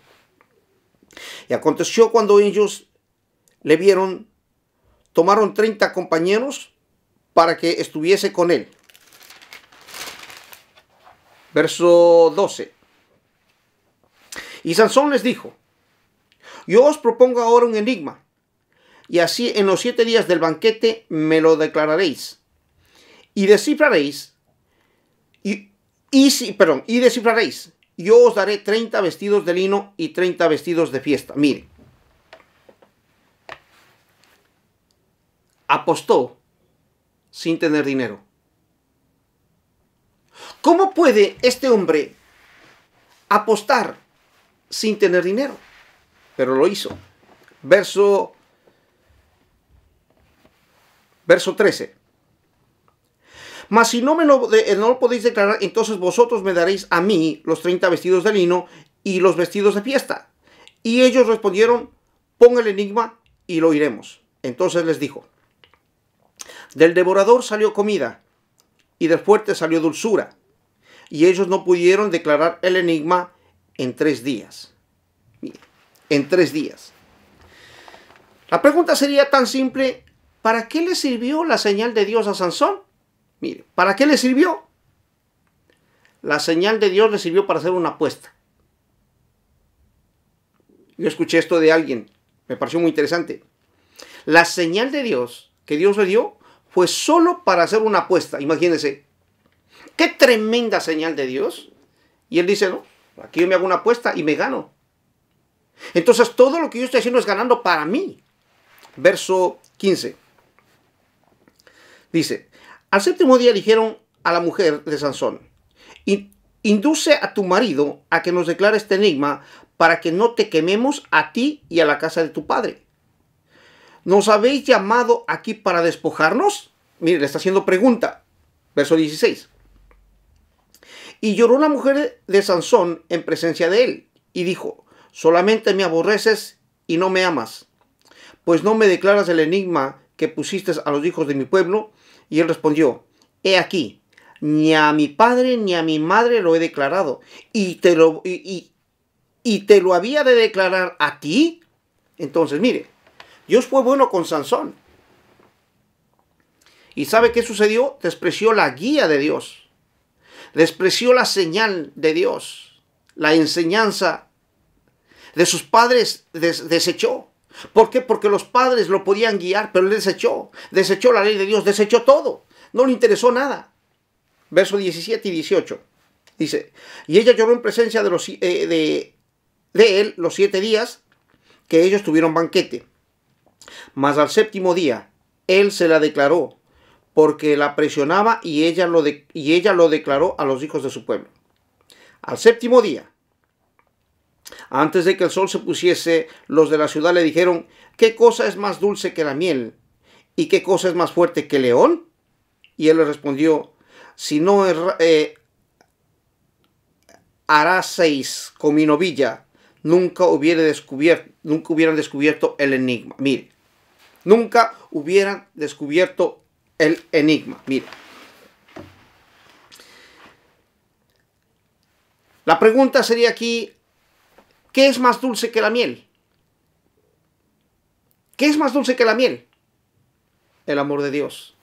Y aconteció cuando ellos le vieron, tomaron 30 compañeros para que estuviese con él. Verso 12. Y Sansón les dijo: yo os propongo ahora un enigma, y así en los 7 días del banquete me lo declararéis, y descifraréis, y descifraréis. Yo os daré 30 vestidos de lino y 30 vestidos de fiesta. Mire, apostó sin tener dinero. ¿Cómo puede este hombre apostar sin tener dinero? Pero lo hizo. Verso 13. Mas si no lo podéis declarar, entonces vosotros me daréis a mí los 30 vestidos de lino y los vestidos de fiesta. Y ellos respondieron: pon el enigma y lo oiremos. Entonces les dijo: del devorador salió comida, y del fuerte salió dulzura, y ellos no pudieron declarar el enigma en 3 días. Mire, en 3 días. La pregunta sería tan simple: ¿para qué le sirvió la señal de Dios a Sansón? Mire, ¿para qué le sirvió? La señal de Dios le sirvió para hacer una apuesta. Yo escuché esto de alguien, me pareció muy interesante. La señal de Dios que Dios le dio fue solo para hacer una apuesta. Imagínense, qué tremenda señal de Dios. Y él dice: no, aquí yo me hago una apuesta y me gano. Entonces todo lo que yo estoy haciendo es ganando para mí. Verso 15. Dice: al 7º día dijeron a la mujer de Sansón: induce a tu marido a que nos declare este enigma, para que no te quememos a ti y a la casa de tu padre. ¿Nos habéis llamado aquí para despojarnos? Mire, le está haciendo pregunta. Verso 16. Y lloró la mujer de Sansón en presencia de él, y dijo: solamente me aborreces y no me amas, pues no me declaras el enigma que pusiste a los hijos de mi pueblo. Y él respondió, he aquí, ni a mi padre ni a mi madre lo he declarado, y te lo había de declarar a ti. Entonces, mire, Dios fue bueno con Sansón. ¿Y sabe qué sucedió? Despreció la guía de Dios. Despreció la señal de Dios. La enseñanza de sus padres desechó. ¿Por qué? Porque los padres lo podían guiar, pero él desechó. Desechó la ley de Dios, desechó todo. No le interesó nada. Versos 17 y 18. Dice, y ella lloró en presencia de él los 7 días que ellos tuvieron banquete. Mas al 7º día, él se la declaró, porque la presionaba y ella lo declaró a los hijos de su pueblo. Al 7º día, antes de que el sol se pusiese, los de la ciudad le dijeron, ¿qué cosa es más dulce que la miel? ¿Y qué cosa es más fuerte que el león? Y él le respondió, si no haraseis con mi novilla, nunca hubieran descubierto el enigma. Mire, nunca hubieran descubierto el enigma. Mire. La pregunta sería aquí, ¿qué es más dulce que la miel? ¿Qué es más dulce que la miel? El amor de Dios.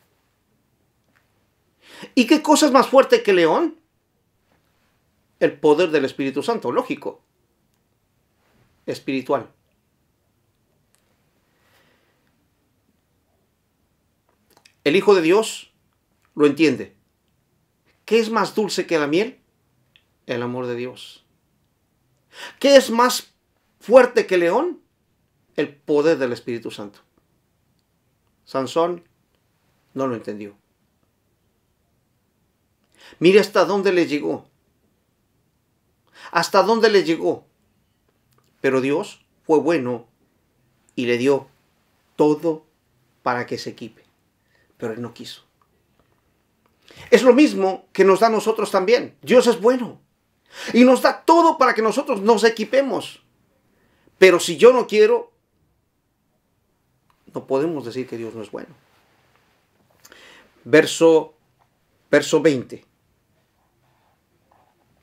¿Y qué cosa es más fuerte que el león? El poder del Espíritu Santo, lógico. Espiritual. El Hijo de Dios lo entiende. ¿Qué es más dulce que la miel? El amor de Dios. ¿Qué es más fuerte que el león? El poder del Espíritu Santo. Sansón no lo entendió. Mire hasta dónde le llegó. Hasta dónde le llegó. Pero Dios fue bueno y le dio todo para que se equipe. Pero él no quiso. Es lo mismo que nos da a nosotros también. Dios es bueno. Y nos da todo para que nosotros nos equipemos. Pero si yo no quiero, no podemos decir que Dios no es bueno. Verso 20.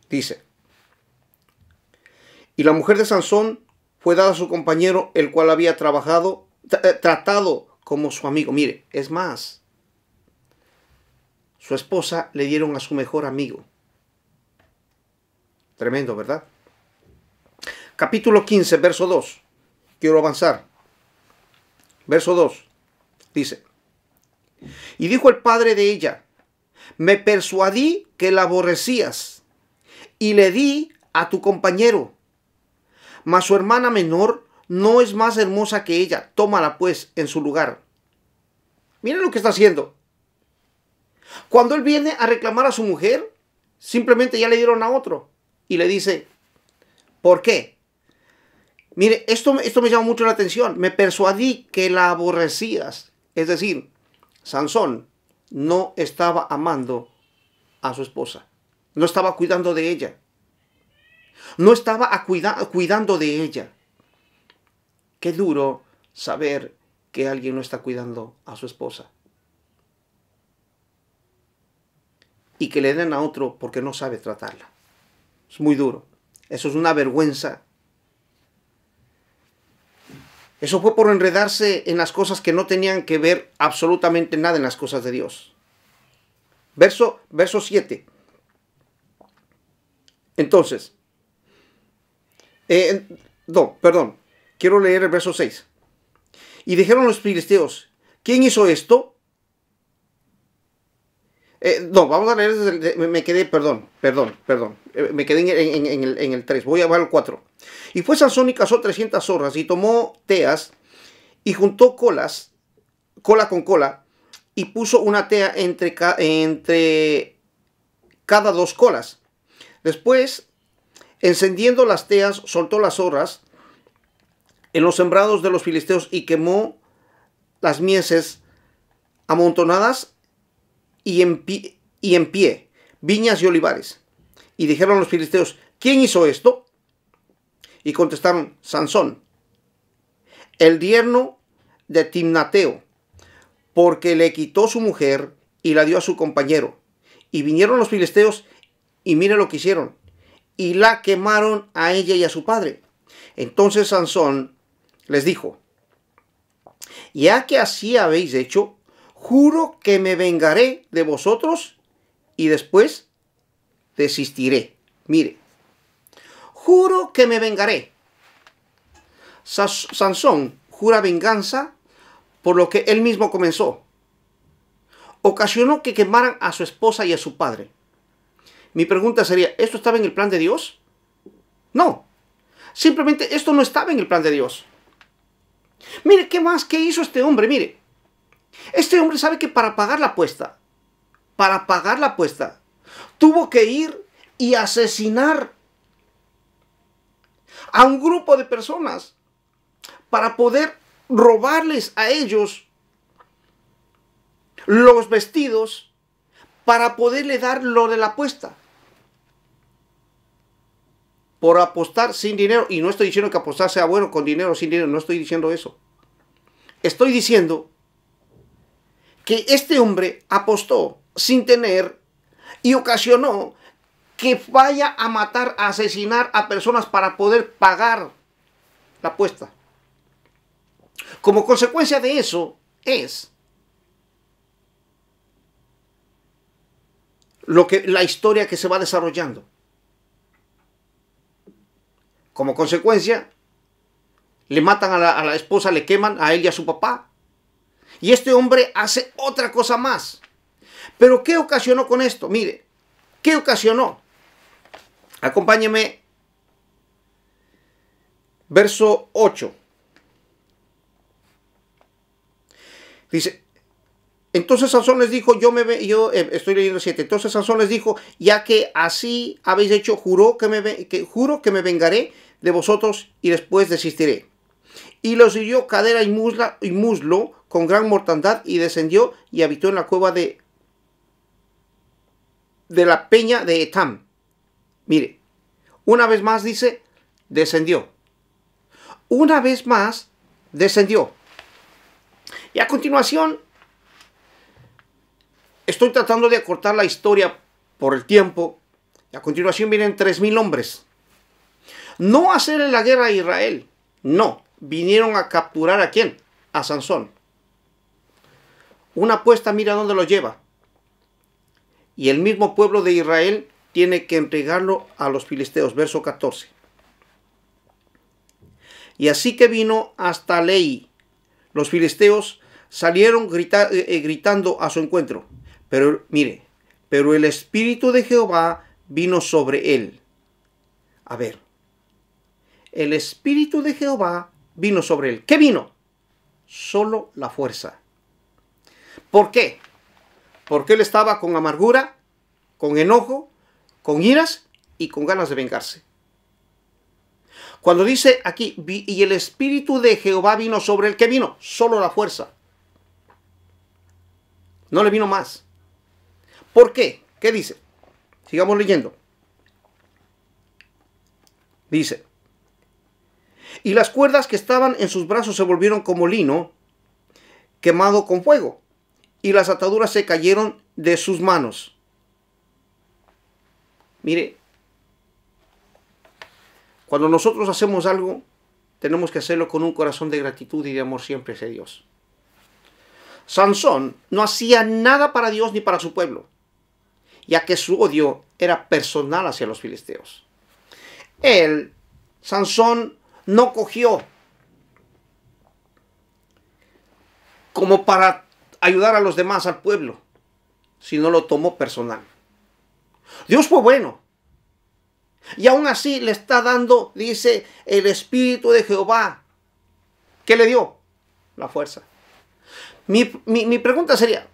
Dice, y la mujer de Sansón fue dada a su compañero, el cual había tratado como su amigo. Mire, es más, su esposa le dieron a su mejor amigo. Tremendo, ¿verdad? Capítulo 15, verso 2. Quiero avanzar. Verso 2. Dice, y dijo el padre de ella, me persuadí que la aborrecías y le di a tu compañero. Mas su hermana menor no es más hermosa que ella. Tómala pues en su lugar. Miren lo que está haciendo. Cuando él viene a reclamar a su mujer, simplemente ya le dieron a otro. Y le dice, ¿por qué? Mire, esto me llama mucho la atención. Me persuadí que la aborrecías. Es decir, Sansón no estaba amando a su esposa. No estaba cuidando de ella. No estaba cuidando de ella. Qué duro saber que alguien no está cuidando a su esposa. Y que le den a otro porque no sabe tratarla. Es muy duro. Eso es una vergüenza. Eso fue por enredarse en las cosas que no tenían que ver absolutamente nada en las cosas de Dios. Verso 7. Entonces, quiero leer el verso 6. Y dijeron los filisteos, ¿quién hizo esto? Vamos a leer desde me quedé en el 3, voy a ver al 4. Y fue Sansón y cazó 300 zorras y tomó teas y juntó cola con cola y puso una tea entre cada 2 colas. Después, encendiendo las teas, soltó las zorras en los sembrados de los filisteos y quemó las mieses amontonadas y en pie, viñas y olivares. Y dijeron los filisteos, ¿quién hizo esto? Y contestaron: Sansón, el yerno de Timnateo, porque le quitó su mujer y la dio a su compañero. Y vinieron los filisteos y mire lo que hicieron. Y la quemaron a ella y a su padre. Entonces Sansón les dijo: ya que así habéis hecho, juro que me vengaré de vosotros y después desistiré. Mire, juro que me vengaré. Sansón jura venganza por lo que él mismo comenzó. Ocasionó que quemaran a su esposa y a su padre. Mi pregunta sería: ¿esto estaba en el plan de Dios? No. Simplemente esto no estaba en el plan de Dios. Mire, ¿qué más? ¿Qué hizo este hombre? Mire, este hombre sabe que para pagar la apuesta, tuvo que ir y asesinar a un grupo de personas para poder robarles a ellos los vestidos para poderle dar lo de la apuesta. Por apostar sin dinero. Y no estoy diciendo que apostar sea bueno con dinero o sin dinero. No estoy diciendo eso. Estoy diciendo que este hombre apostó sin tener y ocasionó que vaya a matar, a asesinar a personas para poder pagar la apuesta. Como consecuencia de eso es la historia que se va desarrollando. Como consecuencia, le matan a la esposa, le queman a él y a su papá. Y este hombre hace otra cosa más. ¿Pero qué ocasionó con esto? Mire, ¿qué ocasionó? Acompáñeme. Verso 8. Dice: entonces Sansón les dijo, estoy leyendo 7. Entonces Sansón les dijo: ya que así habéis hecho, juro que me vengaré de vosotros y después desistiré. Y los hirió cadera y muslo con gran mortandad, y descendió y habitó en la cueva de la peña de Etam. Mire, una vez más dice, descendió. Una vez más, descendió. Y a continuación, estoy tratando de acortar la historia por el tiempo. Y a continuación vienen 3,000 hombres. No a hacerle la guerra a Israel. No. Vinieron a capturar ¿a quién? A Sansón. Una apuesta, mira dónde lo lleva. Y el mismo pueblo de Israel tiene que entregarlo a los filisteos. Verso 14. Y así que vino hasta Lei. Los filisteos salieron gritando a su encuentro. Pero mire, pero el Espíritu de Jehová vino sobre él. A ver, el Espíritu de Jehová vino sobre él. ¿Qué vino? Solo la fuerza. ¿Por qué? Porque él estaba con amargura, con enojo, con iras y con ganas de vengarse. Cuando dice aquí, y el Espíritu de Jehová vino sobre él, ¿qué vino? Solo la fuerza. No le vino más. ¿Por qué? ¿Qué dice? Sigamos leyendo. Dice: y las cuerdas que estaban en sus brazos se volvieron como lino quemado con fuego, y las ataduras se cayeron de sus manos. Mire, cuando nosotros hacemos algo, tenemos que hacerlo con un corazón de gratitud y de amor siempre hacia Dios. Sansón no hacía nada para Dios ni para su pueblo, ya que su odio era personal hacia los filisteos. Sansón, no cogió como para ayudar a los demás, al pueblo, sino lo tomó personal. Dios fue bueno. Y aún así le está dando, dice, el Espíritu de Jehová. ¿Qué le dio? La fuerza. Mi pregunta sería,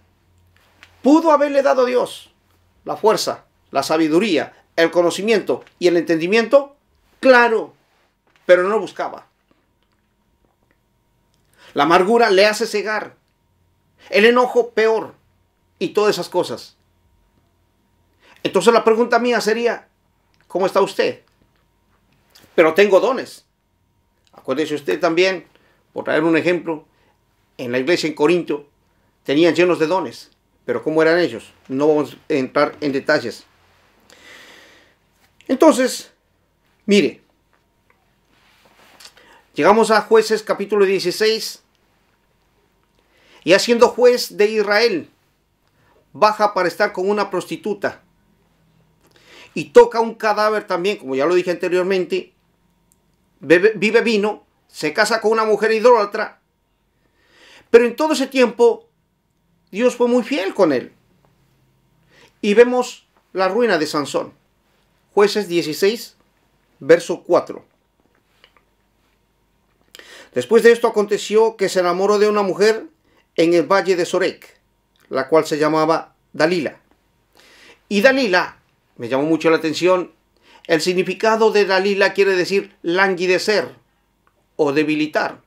¿pudo haberle dado Dios la fuerza, la sabiduría, el conocimiento y el entendimiento? Claro, pero no lo buscaba. La amargura le hace cegar. El enojo peor. Y todas esas cosas. Entonces la pregunta mía sería, ¿cómo está usted? pero tengo dones. Acuérdese usted también, por traer un ejemplo, en la iglesia en Corinto, tenían llenos de dones. Pero ¿cómo eran ellos? No vamos a entrar en detalles. Entonces, mire, llegamos a Jueces capítulo 16. Y haciendo juez de Israel, baja para estar con una prostituta. Y toca un cadáver también, como ya lo dije anteriormente. Vive vino, se casa con una mujer idólatra. Pero en todo ese tiempo, Dios fue muy fiel con él. Y vemos la ruina de Sansón. Jueces 16, verso 4. Después de esto aconteció que se enamoró de una mujer en el valle de Sorek, la cual se llamaba Dalila. Y Dalila, me llamó mucho la atención, el significado de Dalila quiere decir languidecer o debilitar.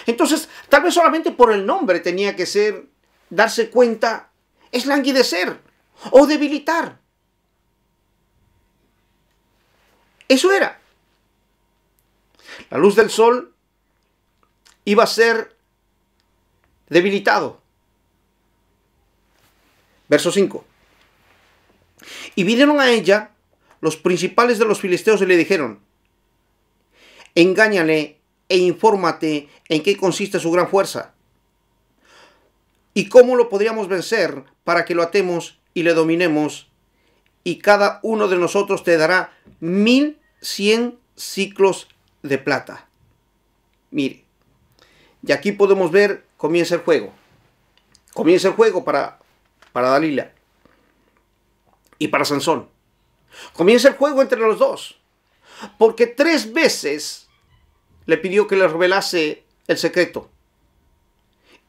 Entonces, tal vez solamente por el nombre tenía que ser, darse cuenta, es languidecer o debilitar. Eso era. La luz del sol iba a ser debilitado. Verso 5. Y vinieron a ella los principales de los filisteos y le dijeron: engáñale e infórmate en qué consiste su gran fuerza y cómo lo podríamos vencer para que lo atemos y le dominemos, y cada uno de nosotros te dará 1100 siclos de plata. Mire, y aquí podemos ver, comienza el juego. Comienza el juego para Dalila y para Sansón. Comienza el juego entre los dos, porque 3 veces le pidió que le revelase el secreto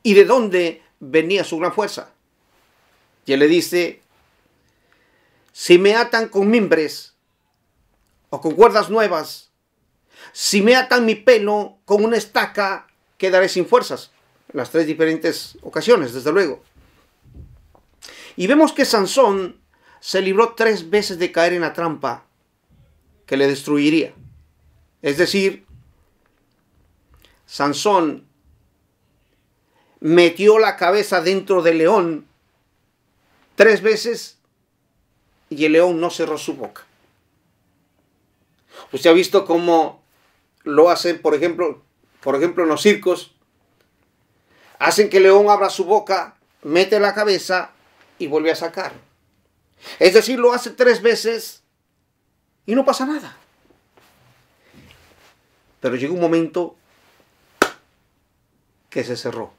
y de dónde venía su gran fuerza. Y él le dice: si me atan con mimbres o con cuerdas nuevas, si me atan mi pelo con una estaca, quedaré sin fuerzas. En las 3 diferentes ocasiones, desde luego. Y vemos que Sansón se libró 3 veces de caer en la trampa que le destruiría. Es decir, Sansón metió la cabeza dentro del león 3 veces y el león no cerró su boca. Usted ha visto cómo lo hacen, por ejemplo, en los circos. Hacen que el león abra su boca, mete la cabeza y vuelve a sacar. Es decir, lo hace 3 veces y no pasa nada. Pero llegó un momento que se cerró.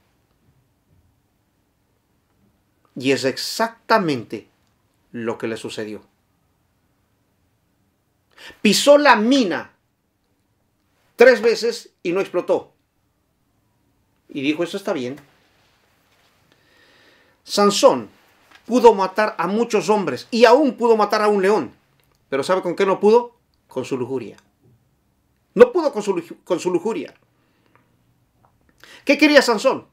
Y es exactamente lo que le sucedió. Pisó la mina 3 veces y no explotó. Y dijo: eso está bien. Sansón pudo matar a muchos hombres y aún pudo matar a un león. Pero ¿sabe con qué no pudo? Con su lujuria. No pudo con su lujuria. ¿Qué quería Sansón?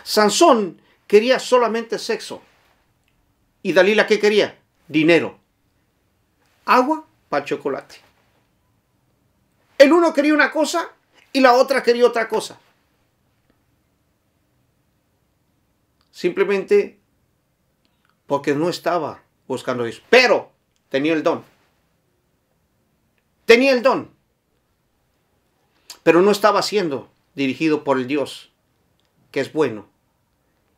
Sansón quería solamente sexo. ¿Y Dalila qué quería? Dinero. Agua para chocolate. El uno quería una cosa y la otra quería otra cosa. Simplemente porque no estaba buscando eso. Pero tenía el don. Tenía el don. Pero no estaba siendo dirigido por el Dios, que es bueno.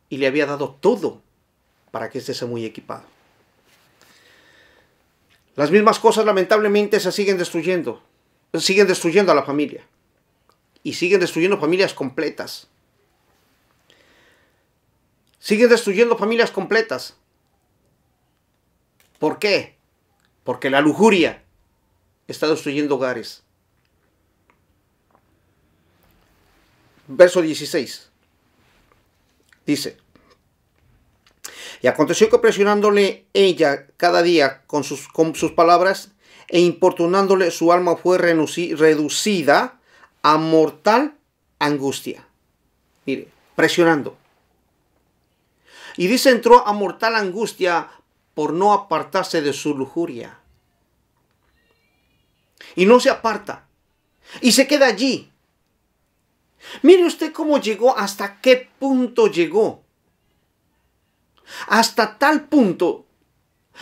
Y le había dado todo para que esté muy equipado. Las mismas cosas lamentablemente se siguen destruyendo. Siguen destruyendo a la familia. Y siguen destruyendo familias completas. Siguen destruyendo familias completas. ¿Por qué? Porque la lujuria está destruyendo hogares. Verso 16. Dice: y aconteció que presionándole ella cada día con sus palabras e importunándole, su alma fue reducida a mortal angustia. Mire, presionando. Y dice, entró a mortal angustia por no apartarse de su lujuria. y no se aparta y se queda allí. Mire usted cómo llegó, hasta qué punto llegó. Hasta tal punto,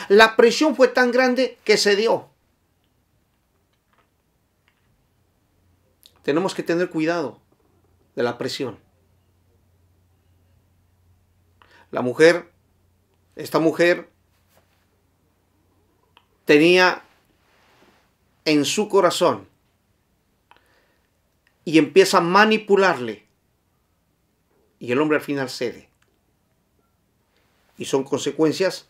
la presión fue tan grande que cedió. Tenemos que tener cuidado de la presión. Esta mujer tenía en su corazón y empieza a manipularle. Y el hombre al final cede. Y son consecuencias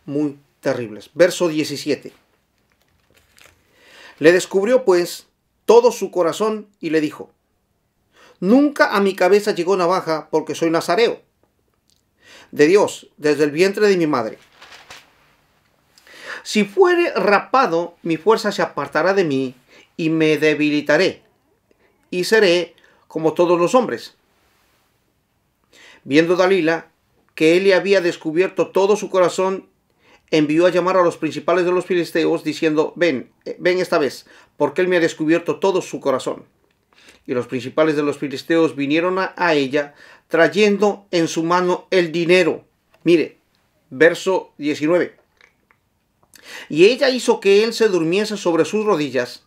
muy terribles. Verso 17. Le descubrió pues todo su corazón y le dijo: nunca a mi cabeza llegó navaja, porque soy nazareo de Dios desde el vientre de mi madre. Si fuere rapado, mi fuerza se apartará de mí y me debilitaré y seré como todos los hombres. Viendo Dalila que él le había descubierto todo su corazón, envió a llamar a los principales de los filisteos, diciendo: ven esta vez, porque él me ha descubierto todo su corazón. Y los principales de los filisteos vinieron a ella, trayendo en su mano el dinero. Mire, verso 19. Y ella hizo que él se durmiese sobre sus rodillas,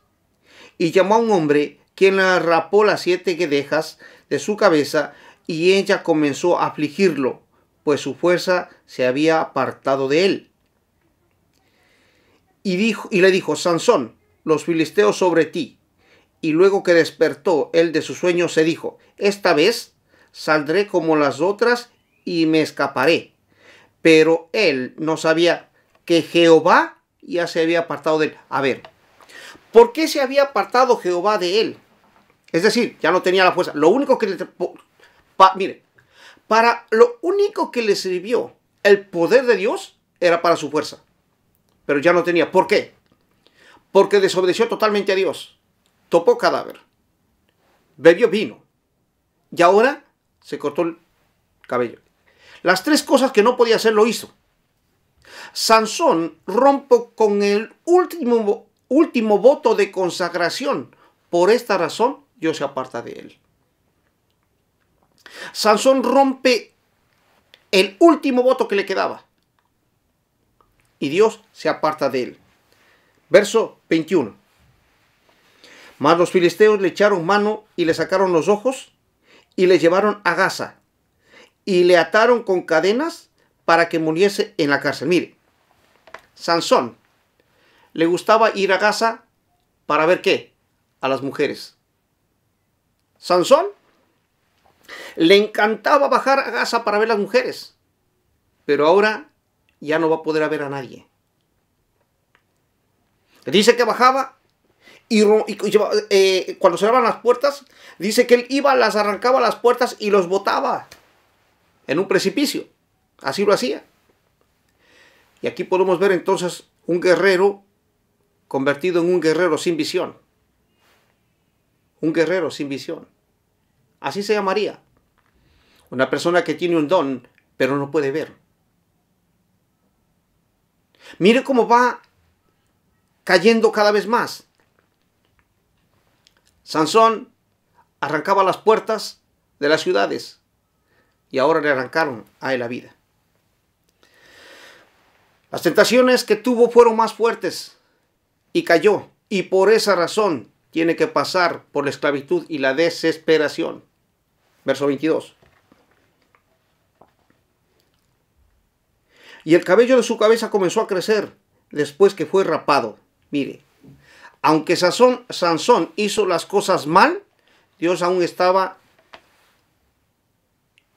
y llamó a un hombre, quien le rapó las 7 guedejas de su cabeza, y ella comenzó a afligirlo, pues su fuerza se había apartado de él. Y le dijo: Sansón, los filisteos sobre ti. Y luego que despertó él de su sueño, se dijo: esta vez saldré como las otras y me escaparé. Pero él no sabía que Jehová ya se había apartado de él. A ver, ¿por qué se había apartado Jehová de él? Es decir, ya no tenía la fuerza. Lo único que mire, para lo único que le sirvió el poder de Dios era para su fuerza. Pero ya no tenía. ¿Por qué? Porque desobedeció totalmente a Dios. Topó cadáver. Bebió vino. Y ahora se cortó el cabello. Las 3 cosas que no podía hacer lo hizo. Sansón rompe con el último voto de consagración. Por esta razón, Dios se aparta de él. Sansón rompe el último voto que le quedaba. Y Dios se aparta de él. Verso 21. Mas los filisteos le echaron mano y le sacaron los ojos y le llevaron a Gaza y le ataron con cadenas para que muriese en la cárcel. Mire, Sansón le gustaba ir a Gaza para ver ¿qué? A las mujeres. Sansón le encantaba bajar a Gaza para ver las mujeres, pero ahora ya no va a poder ver a nadie. Dice que bajaba y cuando cerraban las puertas, dice que él iba, las arrancaba las puertas y los botaba en un precipicio. Así lo hacía. Y aquí podemos ver entonces un guerrero convertido en un guerrero sin visión. Un guerrero sin visión. Así se llamaría. Una persona que tiene un don, pero no puede ver. Mire cómo va cayendo cada vez más. Sansón arrancaba las puertas de las ciudades y ahora le arrancaron a él la vida. Las tentaciones que tuvo fueron más fuertes y cayó, y por esa razón tiene que pasar por la esclavitud y la desesperación. Verso 22. Y el cabello de su cabeza comenzó a crecer después que fue rapado. Mire, aunque Sansón hizo las cosas mal, Dios aún estaba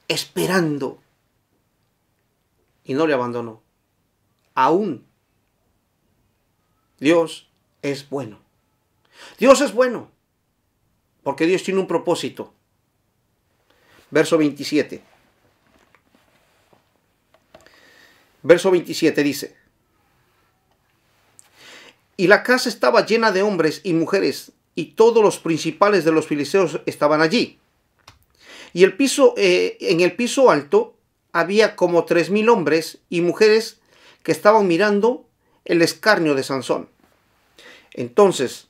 esperando y no le abandonó. Aún Dios es bueno. Dios es bueno porque Dios tiene un propósito. Verso 27. Verso 27 dice: y la casa estaba llena de hombres y mujeres, y todos los principales de los filisteos estaban allí. Y en el piso alto había como 3,000 hombres y mujeres que estaban mirando el escarnio de Sansón. Entonces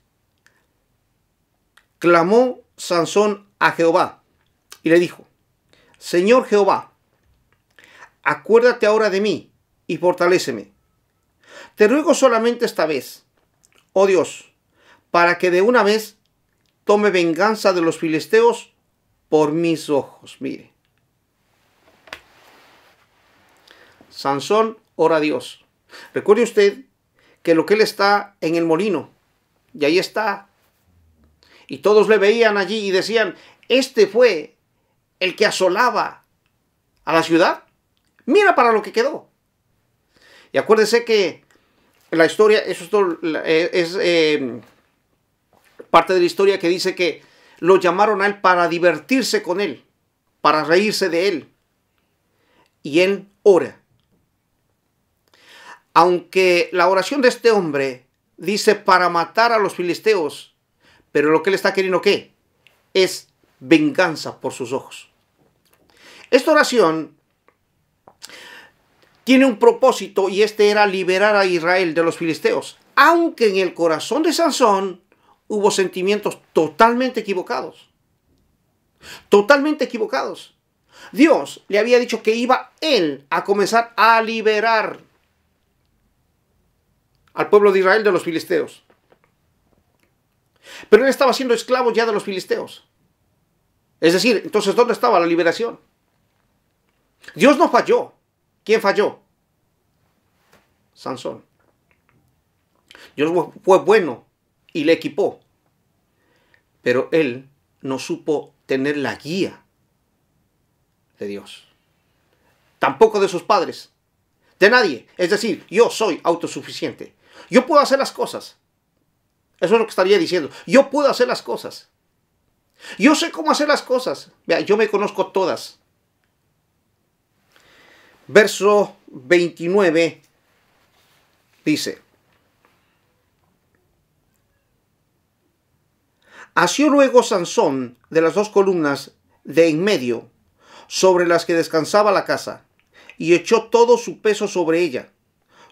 clamó Sansón a Jehová y le dijo: Señor Jehová, acuérdate ahora de mí y fortaléceme. Te ruego solamente esta vez, oh Dios, para que de una vez tome venganza de los filisteos por mis ojos. Mire, Sansón ora a Dios. Recuerde usted que lo que él está en el molino, y ahí está, y todos le veían allí y decían: este fue el que asolaba a la ciudad. Mira para lo que quedó. Y acuérdese que la historia, eso es parte de la historia que dice que lo llamaron a él para divertirse con él, para reírse de él. Y él ora. Aunque la oración de este hombre dice para matar a los filisteos, pero lo que él está queriendo, ¿qué? Es venganza por sus ojos. Esta oración tiene un propósito, y este era liberar a Israel de los filisteos, aunque en el corazón de Sansón hubo sentimientos totalmente equivocados. Totalmente equivocados. Dios le había dicho que iba él a comenzar a liberar al pueblo de Israel de los filisteos. Pero él estaba siendo esclavo ya de los filisteos. Es decir, entonces, ¿dónde estaba la liberación? Dios no falló. ¿Quién falló? Sansón. Dios fue bueno y le equipó. Pero él no supo tener la guía de Dios. Tampoco de sus padres. De nadie. Es decir, yo soy autosuficiente. Yo puedo hacer las cosas. Eso es lo que estaría diciendo. Yo puedo hacer las cosas. Yo sé cómo hacer las cosas. Vea, yo me conozco todas. Verso 29 dice: asió luego Sansón de las dos columnas de en medio, sobre las que descansaba la casa, y echó todo su peso sobre ella,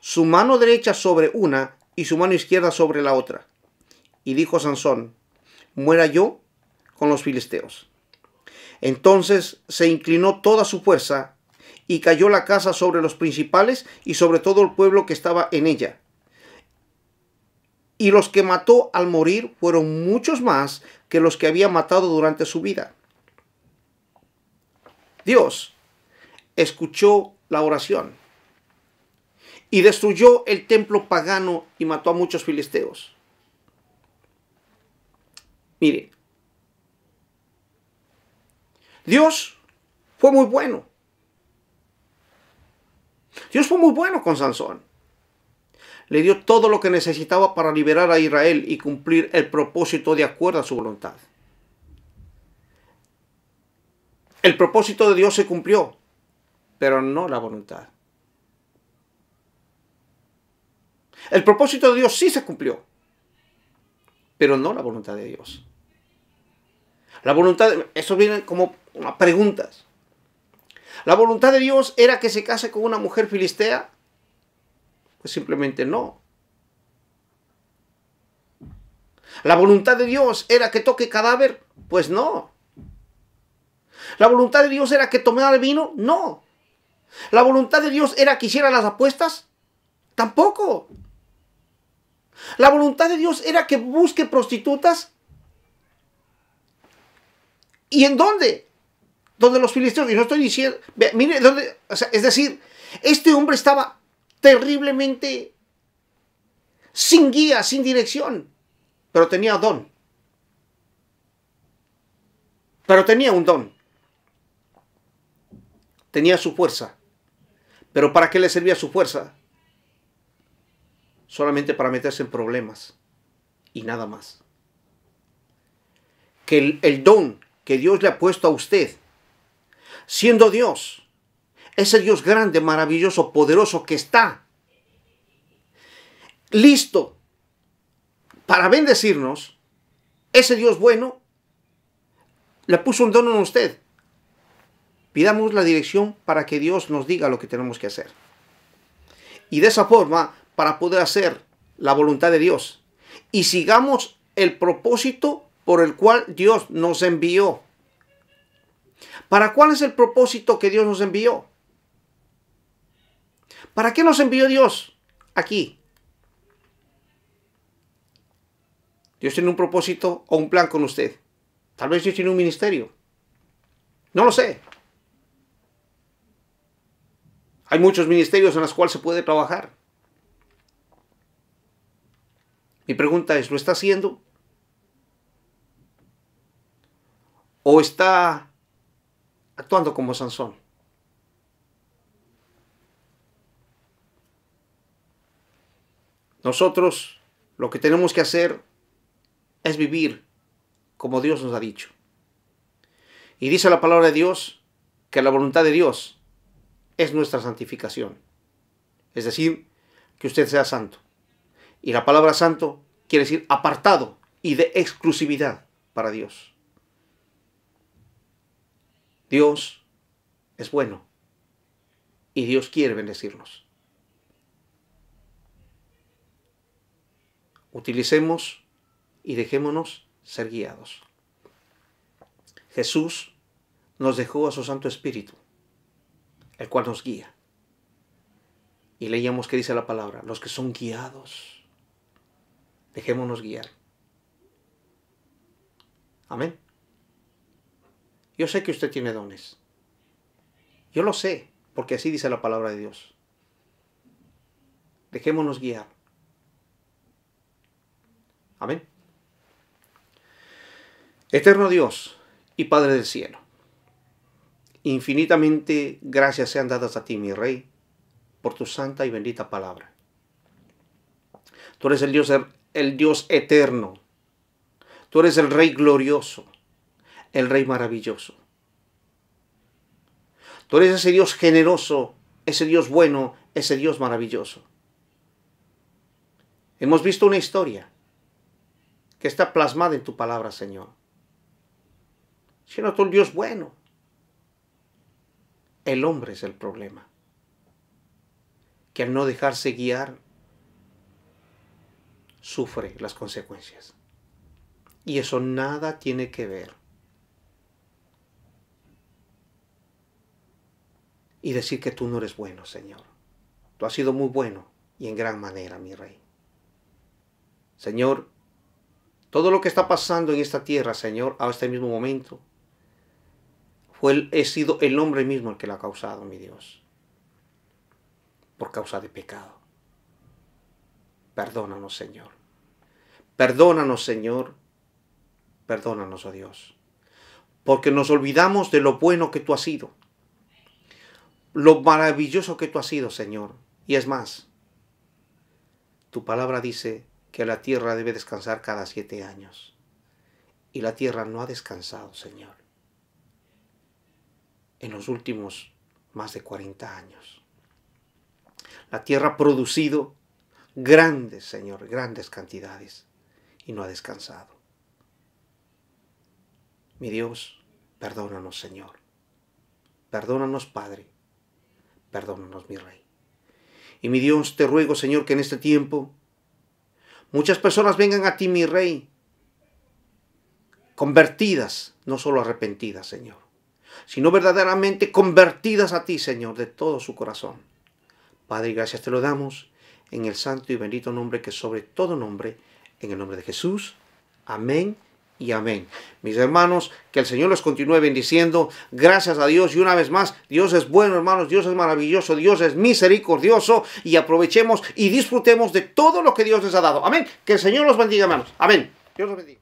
su mano derecha sobre una y su mano izquierda sobre la otra. Y dijo Sansón: muera yo con los filisteos. Entonces se inclinó toda su fuerza, y cayó la casa sobre los principales y sobre todo el pueblo que estaba en ella. Y los que mató al morir fueron muchos más que los que había matado durante su vida. Dios escuchó la oración y destruyó el templo pagano y mató a muchos filisteos. Mire, Dios fue muy bueno. Dios fue muy bueno con Sansón. Le dio todo lo que necesitaba para liberar a Israel y cumplir el propósito de acuerdo a su voluntad. El propósito de Dios se cumplió, pero no la voluntad. El propósito de Dios sí se cumplió, pero no la voluntad de Dios. La voluntad, eso viene como preguntas. ¿La voluntad de Dios era que se case con una mujer filistea? Pues simplemente no. ¿La voluntad de Dios era que toque cadáver? Pues no. ¿La voluntad de Dios era que tomara vino? No. ¿La voluntad de Dios era que hiciera las apuestas? Tampoco. ¿La voluntad de Dios era que busque prostitutas? ¿Y en dónde? Donde los filisteos. Y no estoy diciendo, mire, ¿dónde? O sea, es decir, este hombre estaba terriblemente sin guía, sin dirección, pero tenía don. Pero tenía un don. Tenía su fuerza. Pero ¿para qué le servía su fuerza? Solamente para meterse en problemas y nada más. Que el don que Dios le ha puesto a usted, siendo Dios, ese Dios grande, maravilloso, poderoso que está listo para bendecirnos, ese Dios bueno le puso un don en usted. Pidamos la dirección para que Dios nos diga lo que tenemos que hacer. Y de esa forma, para poder hacer la voluntad de Dios y sigamos el propósito por el cual Dios nos envió. ¿Para cuál es el propósito que Dios nos envió? ¿Para qué nos envió Dios aquí? Dios tiene un propósito o un plan con usted. Tal vez Dios tiene un ministerio. No lo sé. Hay muchos ministerios en los cuales se puede trabajar. Mi pregunta es, ¿lo está haciendo? ¿O está actuando como Sansón? Nosotros lo que tenemos que hacer es vivir como Dios nos ha dicho. Y dice la palabra de Dios que la voluntad de Dios es nuestra santificación. Es decir, que usted sea santo. Y la palabra santo quiere decir apartado y de exclusividad para Dios. Dios es bueno y Dios quiere bendecirnos. Utilicemos y dejémonos ser guiados. Jesús nos dejó a su Santo Espíritu, el cual nos guía. Y leíamos que dice la palabra, los que son guiados, dejémonos guiar. Amén. Yo sé que usted tiene dones. Yo lo sé, porque así dice la palabra de Dios. Dejémonos guiar. Amén. Eterno Dios y Padre del cielo, infinitamente gracias sean dadas a ti, mi Rey, por tu santa y bendita palabra. Tú eres el Dios eterno. Tú eres el Rey glorioso, el Rey maravilloso. Tú eres ese Dios generoso, ese Dios bueno, ese Dios maravilloso. Hemos visto una historia que está plasmada en tu palabra, Señor. Siendo tú el Dios bueno, el hombre es el problema. Que al no dejarse guiar, sufre las consecuencias. Y eso nada tiene que ver. Y decir que tú no eres bueno, Señor. Tú has sido muy bueno y en gran manera, mi Rey. Señor, todo lo que está pasando en esta tierra, Señor, a este mismo momento, he sido el hombre mismo el que lo ha causado, mi Dios. Por causa de pecado. Perdónanos, Señor. Perdónanos, Señor. Perdónanos, oh Dios. Porque nos olvidamos de lo bueno que tú has sido. Lo maravilloso que tú has sido, Señor. Y es más, tu palabra dice que la tierra debe descansar cada 7 años. Y la tierra no ha descansado, Señor, en los últimos más de 40 años. La tierra ha producido grandes, Señor, grandes cantidades y no ha descansado. Mi Dios, perdónanos, Señor. Perdónanos, Padre. Perdónanos, mi Rey. Y mi Dios, te ruego, Señor, que en este tiempo muchas personas vengan a ti, mi Rey, convertidas, no solo arrepentidas, Señor, sino verdaderamente convertidas a ti, Señor, de todo su corazón. Padre, gracias te lo damos en el santo y bendito nombre que es sobre todo nombre, en el nombre de Jesús. Amén y amén. Mis hermanos, que el Señor los continúe bendiciendo. Gracias a Dios y una vez más, Dios es bueno, hermanos, Dios es maravilloso, Dios es misericordioso y aprovechemos y disfrutemos de todo lo que Dios les ha dado. Amén. Que el Señor los bendiga, hermanos. Amén. Dios los bendiga.